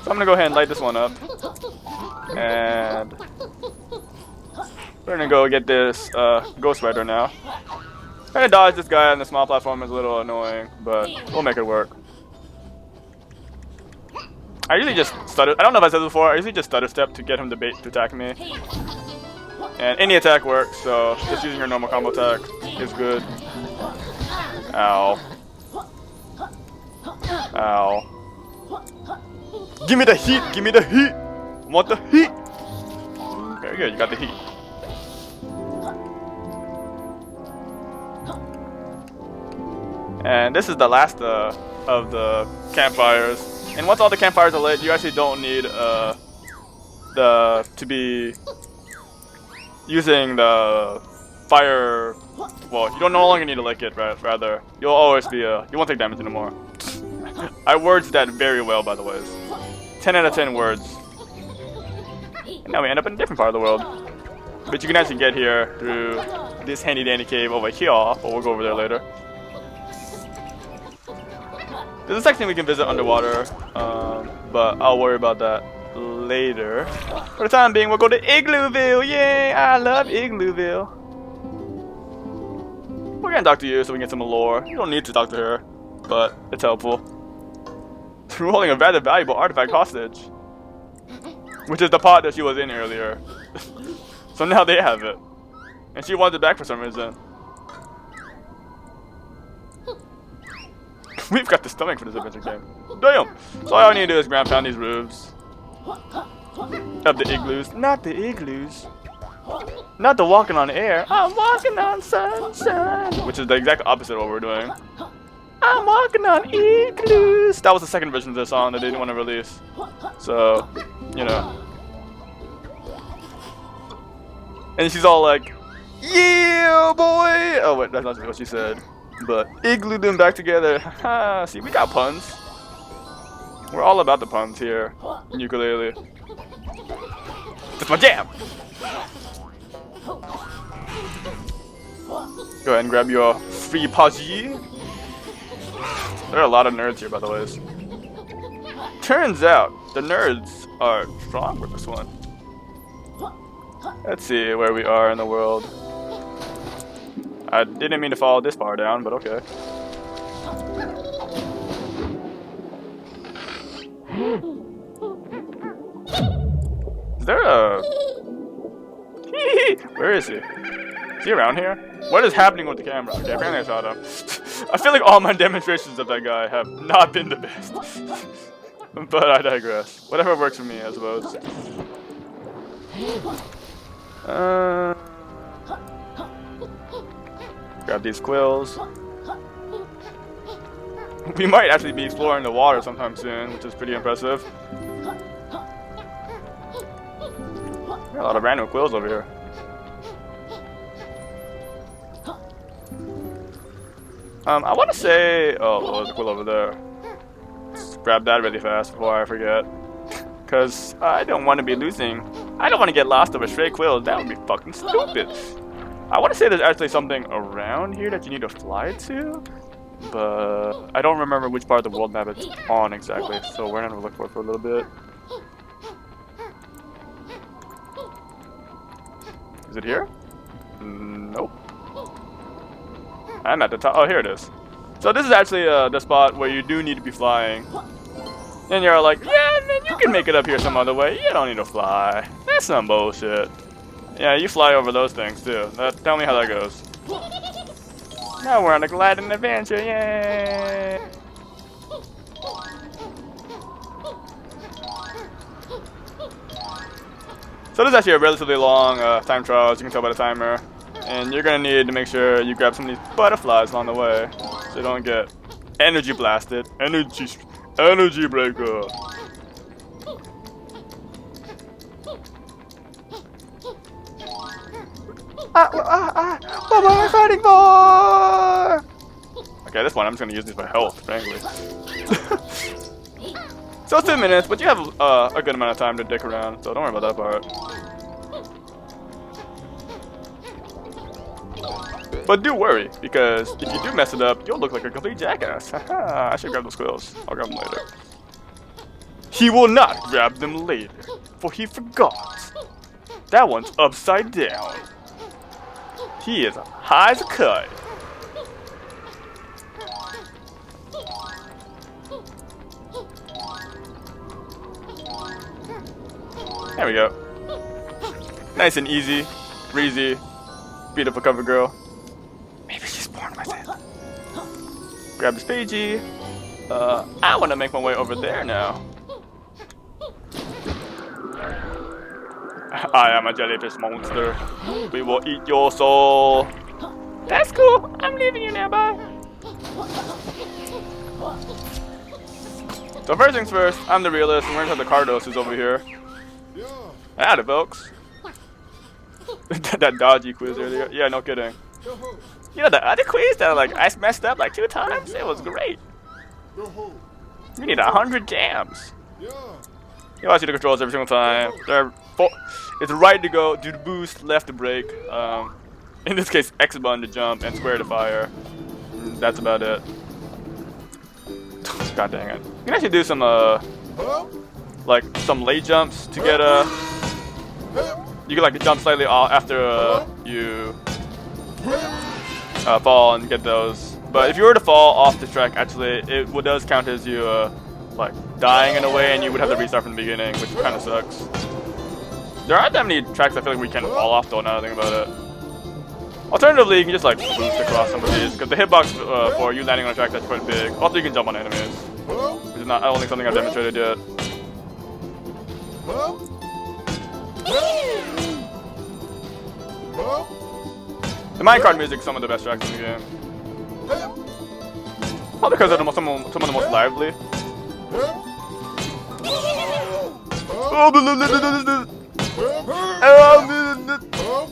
So I'm gonna go ahead and light this one up. And we're gonna go get this Ghost Rider now. Trying to dodge this guy on the small platform is a little annoying, but we'll make it work. I usually just stutter. I don't know if I said this before. I usually just stutter step to get him to bait to attack me. And any attack works, so just using your normal combo attack is good. Ow. Ow. Give me the heat! Give me the heat! I want the heat! Very good, you got the heat. And this is the last of the campfires. And once all the campfires are lit, you actually don't need to be using the fire. Well, you don't no longer need to lick it. Rather, you'll always be you won't take damage anymore. I words that very well, by the way. 10 out of 10 words. And now we end up in a different part of the world, but you can actually get here through this handy dandy cave over here. But we'll go over there later. There's a section we can visit underwater, but I'll worry about that later. For the time being, we'll go to Iglooville! Yay! I love Iglooville! We're gonna talk to you so we can get some lore. You don't need to talk to her, but it's helpful. We're holding a rather valuable artifact hostage, which is the pod that she was in earlier. So now they have it. And she wants it back for some reason. We've got the stomach for this adventure game. Damn! So all I need to do is grab down these roofs of the igloos. Not the igloos. Not the walking on air. I'm walking on sunshine. Which is the exact opposite of what we're doing. I'm walking on igloos. That was the second version of the song that they didn't want to release. So, you know. And she's all like, yeah, boy! Oh, wait, that's not what she said. But igloo them back together. Haha, see, we got puns. We're all about the puns here in Yooka-Laylee. That's my jam! Go ahead and grab your free pudgy. There are a lot of nerds here, by the way. Turns out, the nerds are strong with this one. Let's see where we are in the world. I didn't mean to follow this far down, but okay. Is there a... Where is he? Is he around here? What is happening with the camera? Okay, apparently I saw him. I feel like all my demonstrations of that guy have not been the best. But I digress. Whatever works for me, I suppose. Grab these quills. We might actually be exploring the water sometime soon, which is pretty impressive. Got a lot of random quills over here. I want to say... Oh, there's a quill over there. Let's grab that really fast before I forget. Because I don't want to be losing. I don't want to get lost over stray quills. That would be fucking stupid. I want to say there's actually something around here that you need to fly to, but I don't remember which part of the world map it's on exactly, so we're gonna look for it for a little bit. Is it here? Nope. I'm at the top. Oh, here it is. So this is actually the spot where you do need to be flying. And you're like, yeah, man, you can make it up here some other way. You don't need to fly. That's some bullshit. Yeah, you fly over those things too. Tell me how that goes. Now we're on a gliding adventure, yay! So this is actually a relatively long time trial, as you can tell by the timer. And you're gonna need to make sure you grab some of these butterflies along the way, so you don't get energy blasted. Energy breaker. What am I fighting for? Okay, this one I'm just gonna use this for health, frankly. So it's 2 minutes, but you have a good amount of time to dick around, so don't worry about that part. But do worry, because if you do mess it up, you'll look like a complete jackass. Haha, I should grab those quills. I'll grab them later. He will not grab them later, for he forgot. That one's upside down. He is high as a kite. There we go. Nice and easy, breezy, beautiful cover girl. Maybe she's born with it. Grab this pagey. I want to make my way over there now. I am a jellyfish monster. We will eat your soul. That's cool. I'm leaving you now, bye. So first things first, I'm the realist, and we're gonna have the Cardos who's over here. Add it, folks. That dodgy quiz earlier. Yeah, no kidding. You know the other quiz that like I messed up like 2 times? It was great. You need 100 jams. You watch the controls every single time. It's right to go, do the boost, left to brake. In this case, X button to jump and square to fire. That's about it. God dang it. You can actually do some like some late jumps to get you can like jump slightly off after you fall and get those. But if you were to fall off the track, actually, it does count as you like dying in a way, and you would have to restart from the beginning, which kind of sucks. There aren't that many tracks I feel like we can fall off though. Now that I think about it. Alternatively, you can just like boost across some of these, because the hitbox for you landing on a track that's quite big. Also, you can jump on enemies, which is not I don't think something I've demonstrated yet. The minecart music is some of the best tracks in the game. Probably because they're some of the most lively.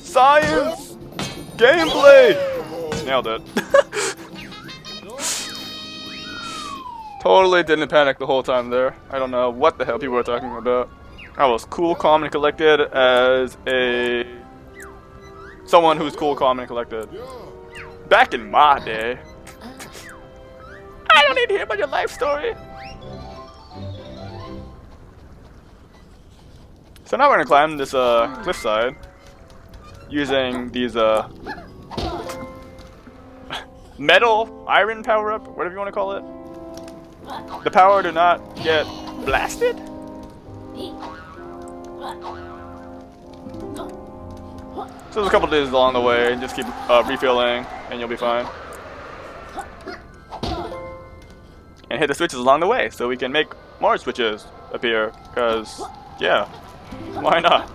Science! Gameplay! Nailed it. Totally didn't panic the whole time there. I don't know what the hell people were talking about. I was cool, calm, and collected as someone who's cool, calm, and collected. Back in my day. I don't need to hear about your life story. So now we're gonna climb this cliffside using these metal, iron power up, whatever you want to call it. The power to not get blasted. So there's a couple days along the way, just keep refilling and you'll be fine. And hit the switches along the way so we can make more switches appear, because, yeah, why not?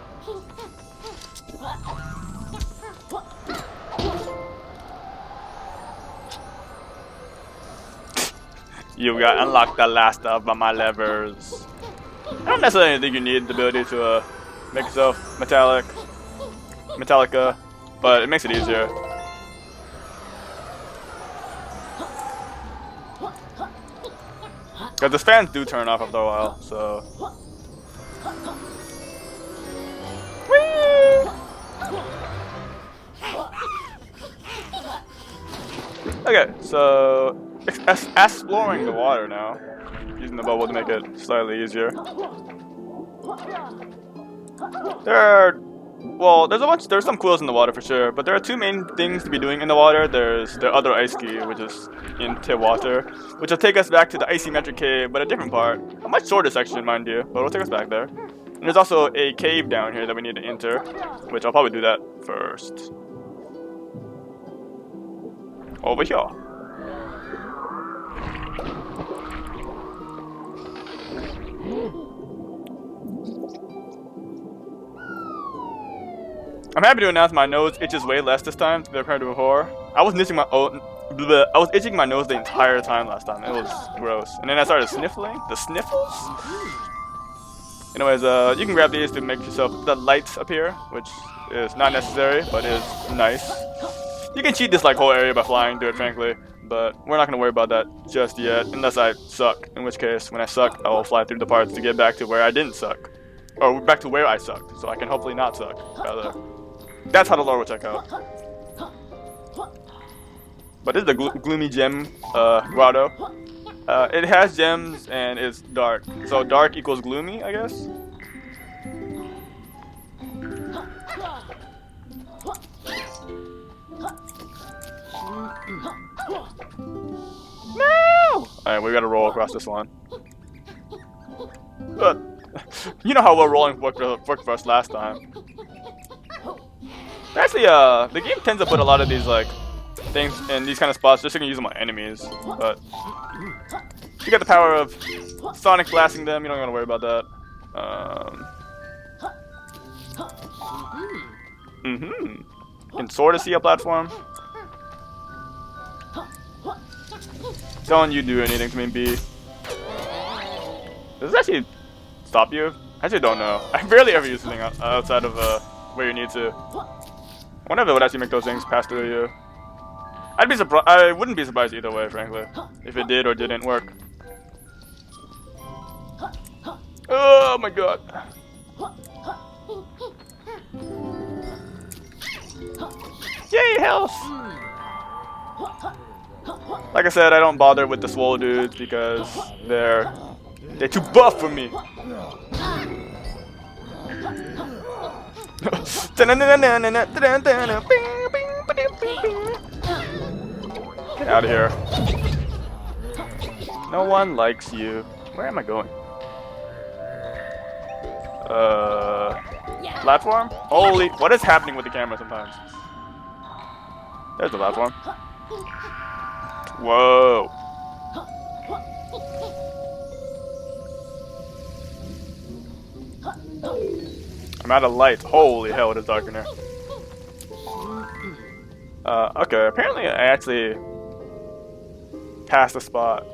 You got unlocked the last of my levers. I don't necessarily think you need the ability to make yourself Metallica, but it makes it easier. Because the fans do turn off after a while, so. Whee! Okay, so exploring the water now, using the bubble to make it slightly easier. There's some quills in the water for sure, but there are 2 main things to be doing in the water. There's the other ice key, which is into water, which will take us back to the icy-metric cave, but a different part. A much shorter section, mind you, but it'll take us back there. And there's also a cave down here that we need to enter, which I'll probably do that first. Over here. I'm happy to announce my nose itches way less this time compared to before. I was itching my nose the entire time last time. It was gross. And then I started sniffling. The sniffles? Anyways, you can grab these to make yourself the lights appear, which is not necessary, but is nice. You can cheat this like whole area by flying through it, frankly, but we're not going to worry about that just yet, unless I suck, in which case, when I suck, I will fly through the parts to get back to where I didn't suck. Or back to where I sucked, so I can hopefully not suck, rather. That's how the lore will check out. But this is the gloomy gem grotto. It has gems and it's dark. So dark equals gloomy, I guess. No! Alright, we gotta roll across this one. But you know how well rolling worked for us last time. Actually, the game tends to put a lot of these like things in these kind of spots just so you can use them on enemies. But you got the power of sonic blasting them. You don't gotta worry about that. You can sort of see a platform. Don't you do anything to me, B. Does this actually stop you? I actually don't know. I barely ever use anything outside of where you need to. I wonder if it would actually make those things pass through you. I'd be surprised. I wouldn't be surprised either way, frankly, if it did or didn't work. Oh my god. Yay, health! Like I said, I don't bother with the swole dudes because they're too buff for me. Get out of here. No one likes you. Where am I going? Platform? Holy, what is happening with the camera sometimes? There's the platform. Whoa. I'm out of lights. Holy hell, it is dark in here. Okay, apparently I actually passed the spot.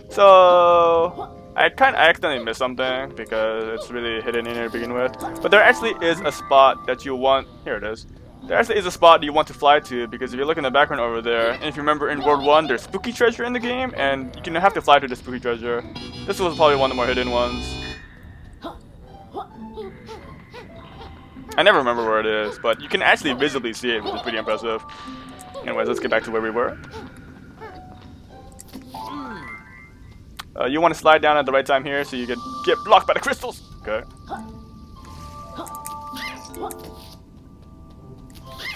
So I accidentally missed something because it's really hidden in here to begin with. But there actually is a spot that you want. Here it is. There actually is a spot you want to fly to because if you look in the background over there, and if you remember in World 1, there's spooky treasure in the game, and you can have to fly to the spooky treasure. This was probably one of the more hidden ones. I never remember where it is, but you can actually visibly see it, which is pretty impressive. Anyways, let's get back to where we were. You want to slide down at the right time here so you can get blocked by the crystals. Okay.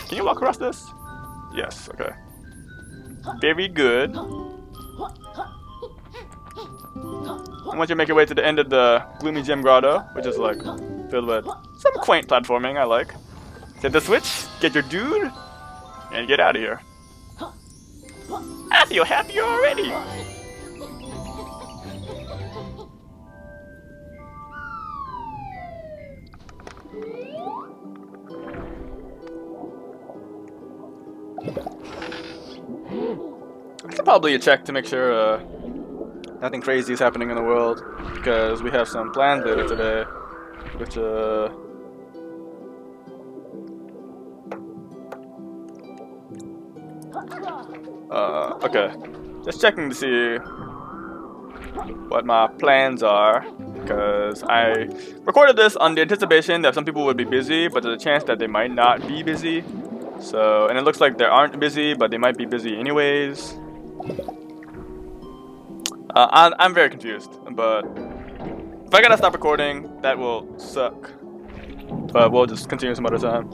Can you walk across this? Yes, okay. Very good. And once you make your way to the end of the gloomy gem grotto, which is like filled with some quaint platforming I like. Hit the switch, get your dude, and get out of here. I feel happy already! This is probably a check to make sure nothing crazy is happening in the world, because we have some plans later today, which okay, just checking to see what my plans are, because I recorded this on the anticipation that some people would be busy, but there's a chance that they might not be busy. So, and it looks like they aren't busy, but they might be busy anyways. I'm very confused, but if I gotta stop recording, that will suck. But we'll just continue some other time.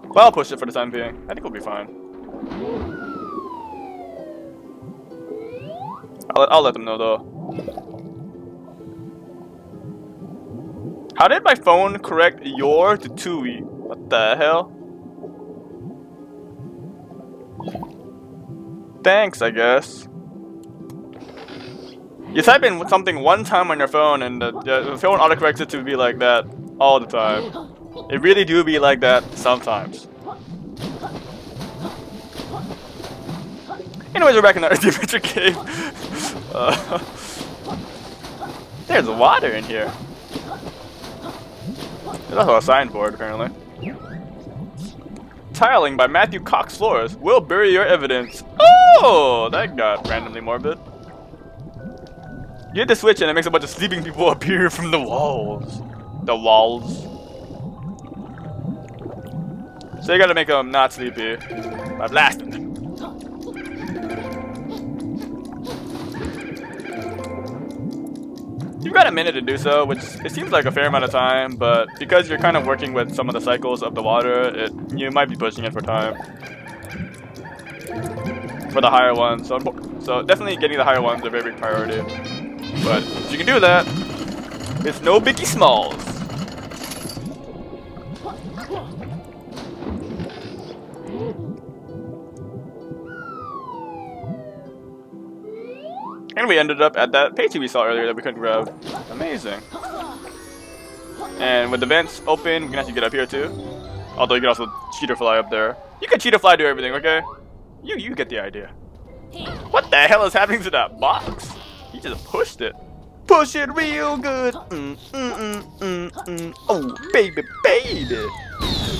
Well, I'll push it for the time being. I think we'll be fine. I'll let them know though. How did my phone correct your to Tui? What the hell? Thanks, I guess. You type in something one time on your phone and the phone autocorrects it to be like that all the time. It really do be like that sometimes. Anyways, we're back in the Earth Adventure Cave. There's water in here. There's also a signboard, apparently. Tiling by Matthew Cox Flores will bury your evidence. Oh, that got randomly morbid. You hit the switch and it makes a bunch of sleeping people appear from the walls. The walls. So you gotta make them not sleepy by blasting them. You've got a minute to do so, which it seems like a fair amount of time, but because you're kind of working with some of the cycles of the water, you might be pushing it for time. For the higher ones, so definitely getting the higher ones is a very big priority. But if you can do that, it's no biggie smalls. And we ended up at that Pt.3 we saw earlier that we couldn't grab. Amazing. And with the vents open, we can actually get up here too. Although you can also cheater fly up there. You can cheater fly do everything, okay? You get the idea. What the hell is happening to that box? He just pushed it. Push it real good. Oh, baby, baby.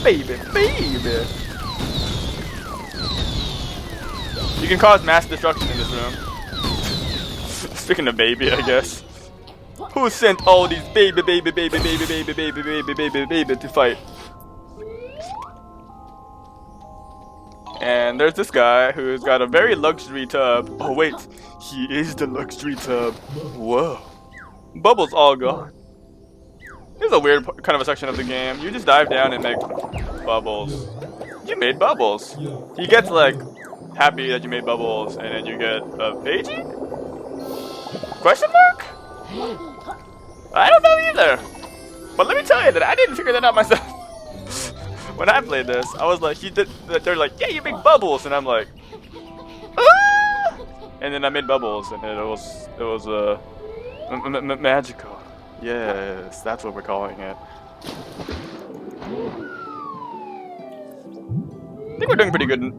Baby, baby. You can cause mass destruction in this room. Speaking of baby, I guess. Who sent all these baby to fight? And there's this guy who's got a very luxury tub. Oh wait, he is the luxury tub. Whoa. Bubbles all gone. This is a weird kind of a section of the game. You just dive down and make bubbles. You made bubbles. He gets like happy that you made bubbles, and then you get a pagey? Question mark? I don't know either. But let me tell you that I didn't figure that out myself. When I played this, I was like, they're like, yeah, you make bubbles, and I'm like, ah! And then I made bubbles, and it was magical. Yes, that's what we're calling it. I think we're doing pretty good,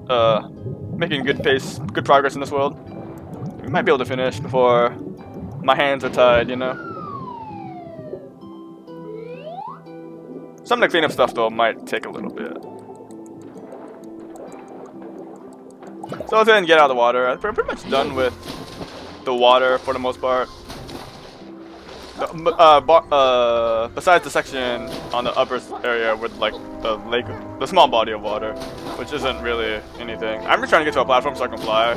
making good pace, good progress in this world. We might be able to finish before my hands are tied, you know? Some of the cleanup stuff, though, might take a little bit. So let's go ahead and get out of the water. We're pretty much done with the water for the most part. Besides the section on the upper area with like the lake, the small body of water, which isn't really anything. I'm just trying to get to a platform so I can fly,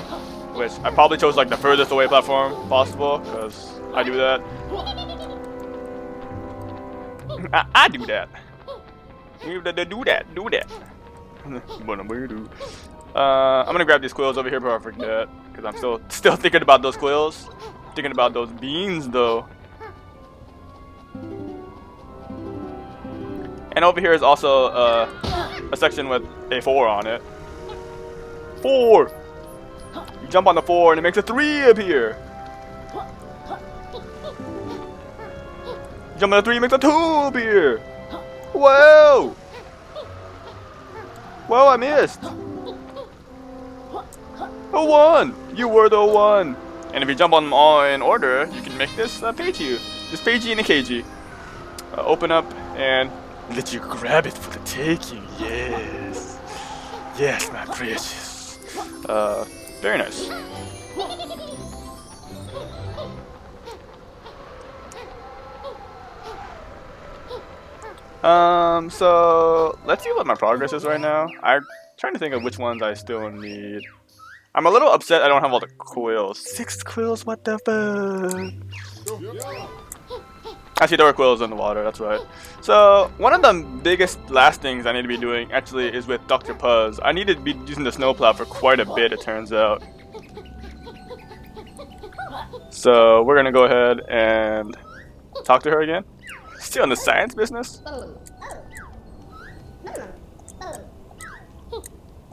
which I probably chose like the furthest away platform possible because I do that. I do that. Do that. I'm gonna grab these quills over here before I forget, because I'm still thinking about those quills. Thinking about those beans though. And over here is also a section with a 4 on it. 4! You jump on the 4 and it makes a 3 appear. You jump on the 3, it makes a 2 appear. Whoa! Whoa, I missed. A 1! You were the 1. And if you jump on them all in order, you can make this Pagey. This Pagey and a KG. Open up and let you grab it for the taking. Yes. Yes, my precious. Very nice. So let's see what my progress is right now. I'm trying to think of which ones I still need. I'm a little upset I don't have all the quills. 6 quills? What the fuck? Actually, there were quills in the water, that's right. So, one of the biggest last things I need to be doing, actually, is with Dr. Puzz. I need to be using the snowplow for quite a bit, it turns out. So, we're gonna go ahead and talk to her again. Still in the science business?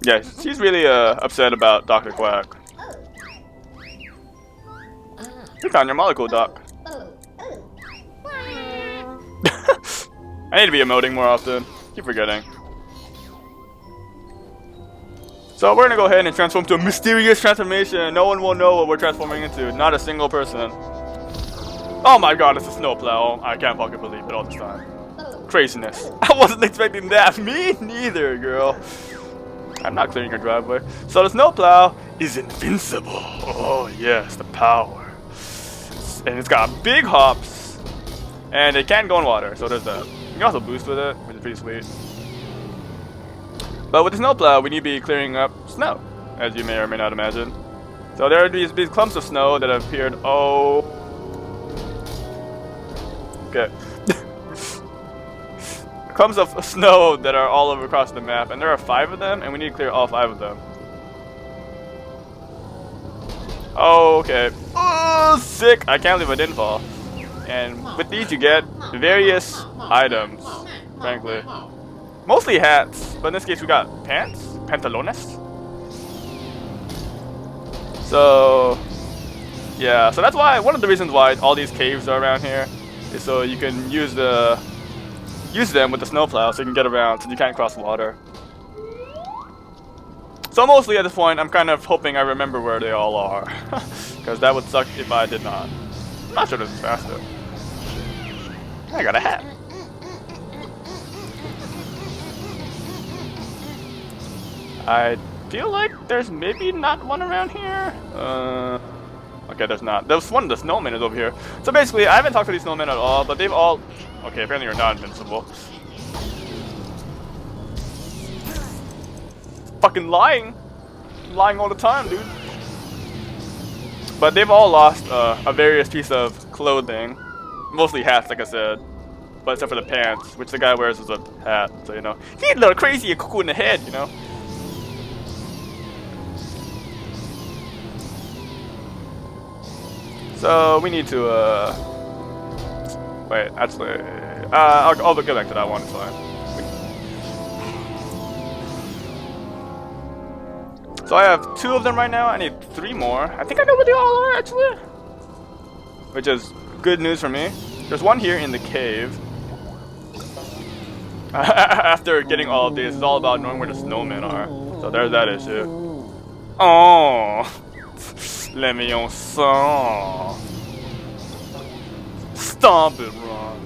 Yeah, she's really upset about Dr. Quack. We found your molecule, Doc. I need to be emoting more often. Keep forgetting. So we're gonna go ahead and transform to a mysterious transformation. No one will know what we're transforming into. Not a single person. Oh my god, it's a snowplow. I can't fucking believe it all this time. Craziness. I wasn't expecting that. Me neither, girl. I'm not clearing your driveway. So the snowplow is invincible. Oh yes, the power. And it's got big hops. And it can go in water, so there's that. You can also boost with it, which is pretty sweet. But with the snowplow, we need to be clearing up snow, as you may or may not imagine. So there are these big clumps of snow that have appeared. Oh. Okay. Clumps of snow that are all over across the map, and there are 5 of them, and we need to clear all 5 of them. Oh, okay. Oh, sick! I can't believe I didn't fall. And with these you get various items, frankly. Mostly hats, but in this case we got pants? Pantalones? So, yeah, so that's why, one of the reasons why all these caves are around here is so you can use them with the snowplow so you can get around since you can't cross water. So mostly at this point, I'm kind of hoping I remember where they all are. Because that would suck if I did not. I'm not sure this is faster. I got a hat. I feel like there's maybe not one around here. Okay, there's not. There's one of the snowmen is over here. So basically, I haven't talked to these snowmen at all, but they've all... Okay, apparently you're not invincible. Fucking lying. Lying all the time, dude. But they've all lost a various piece of clothing. Mostly hats, like I said. But except for the pants, which the guy wears as a hat. So, you know, he's a little crazy, a cuckoo in the head, you know. So, we need to, wait, actually, I'll go back to that one, it's fine. So I have 2 of them right now. I need 3 more. I think I know where they all are, actually. Which is good news for me. There's one here in the cave. After getting all of these, it's all about knowing where the snowmen are. So there's that issue. Oh, let me on song. Stomp it, Ron.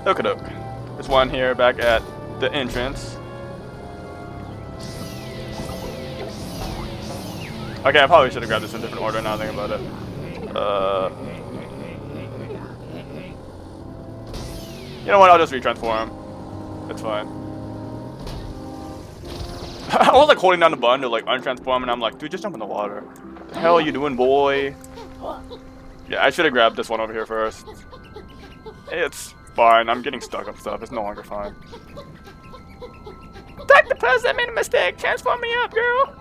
Okie-doke. There's one here back at the entrance. Okay, I probably should have grabbed this in a different order now thinking about it. You know what, I'll just retransform. It's fine. I was like holding down the button to like untransform and I'm like, dude, just jump in the water. What the hell are you doing, boy? Yeah, I should have grabbed this one over here first. It's fine, I'm getting stuck on stuff, it's no longer fine. Attack the person, I made a mistake, transform me up, girl!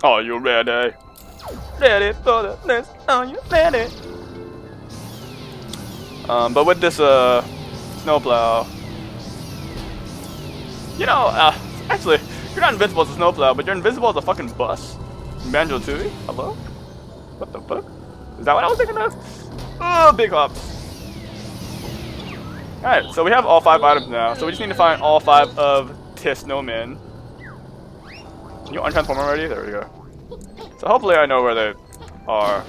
Are you ready? Ready for the next, are you ready? But with this, snowplow, you know, actually, you're not invincible as a snowplow, but you're invincible as a fucking bus. Banjo-Tooie? Hello? What the fuck? Is that what I was thinking of? Oh, big hops. Alright, so we have all 5 items now, so we just need to find all 5 of Tiss snowmen. Can you untransform already? There we go. So hopefully I know where they are.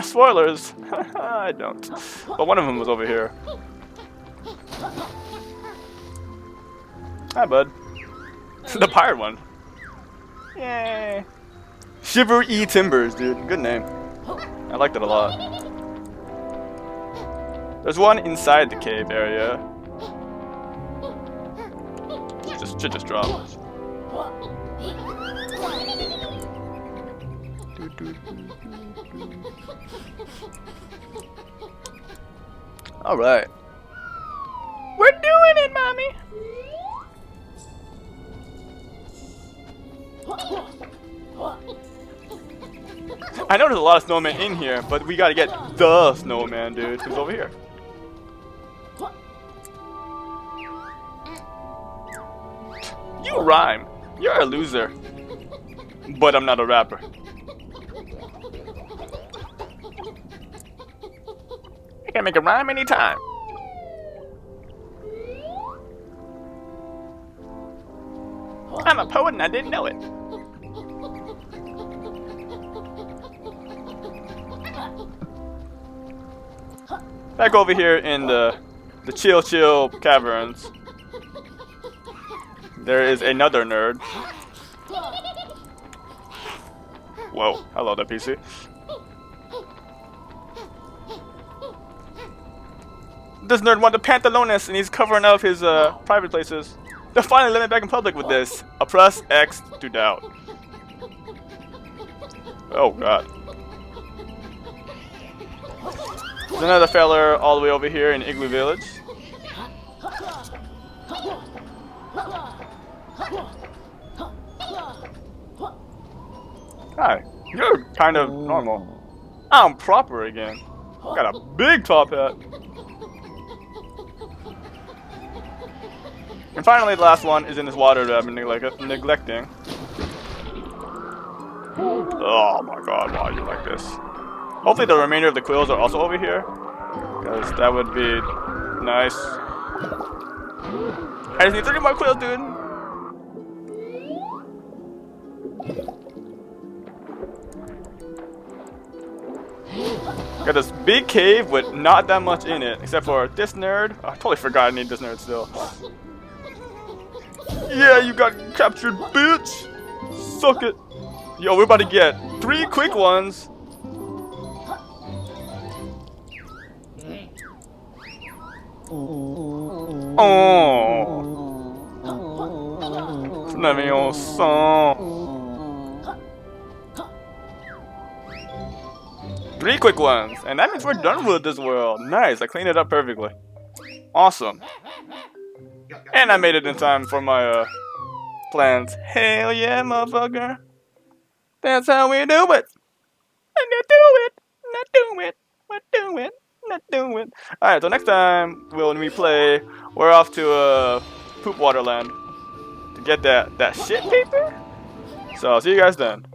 Spoilers! I don't. But one of them was over here. Hi, bud. The pirate one. Yay. Shiver E Timbers, dude. Good name. I liked it a lot. There's one inside the cave area. Should just drop. Alright. We're doing it, mommy! I know there's a lot of snowmen in here, but we gotta get the snowman, dude, who's over here. You rhyme. You're a loser. But I'm not a rapper. I can make a rhyme anytime. I'm a poet and I didn't know it. Back over here in the chill caverns, there is another nerd. Whoa, hello there, PC. This nerd wanted pantalones and he's covering up his private places. They're finally letting me back in public with this. Press X to doubt. Oh god. There's another feller all the way over here in Igloo Village. Hi. You're kind of normal. I'm proper again. Got a big top hat. And finally, the last one is in this water that I've been neglecting. Oh my god, why are you like this? Hopefully the remainder of the quills are also over here. Because that would be nice. I just need 3 more quills, dude. Got this big cave with not that much in it, except for this nerd. Oh, I totally forgot I need this nerd still. Yeah, you got captured, bitch! Suck it! Yo, we're about to get 3 quick ones. Oh, let me on song. 3 quick ones, and that means we're done with this world. Nice, I cleaned it up perfectly. Awesome. And I made it in time for my plans. Hell yeah, motherfucker. That's how we do it. And you do it. Not do it. Not do it. Not do it. Alright, so next time when we play, we're off to Poop Waterland to get that shit paper. So I'll see you guys then.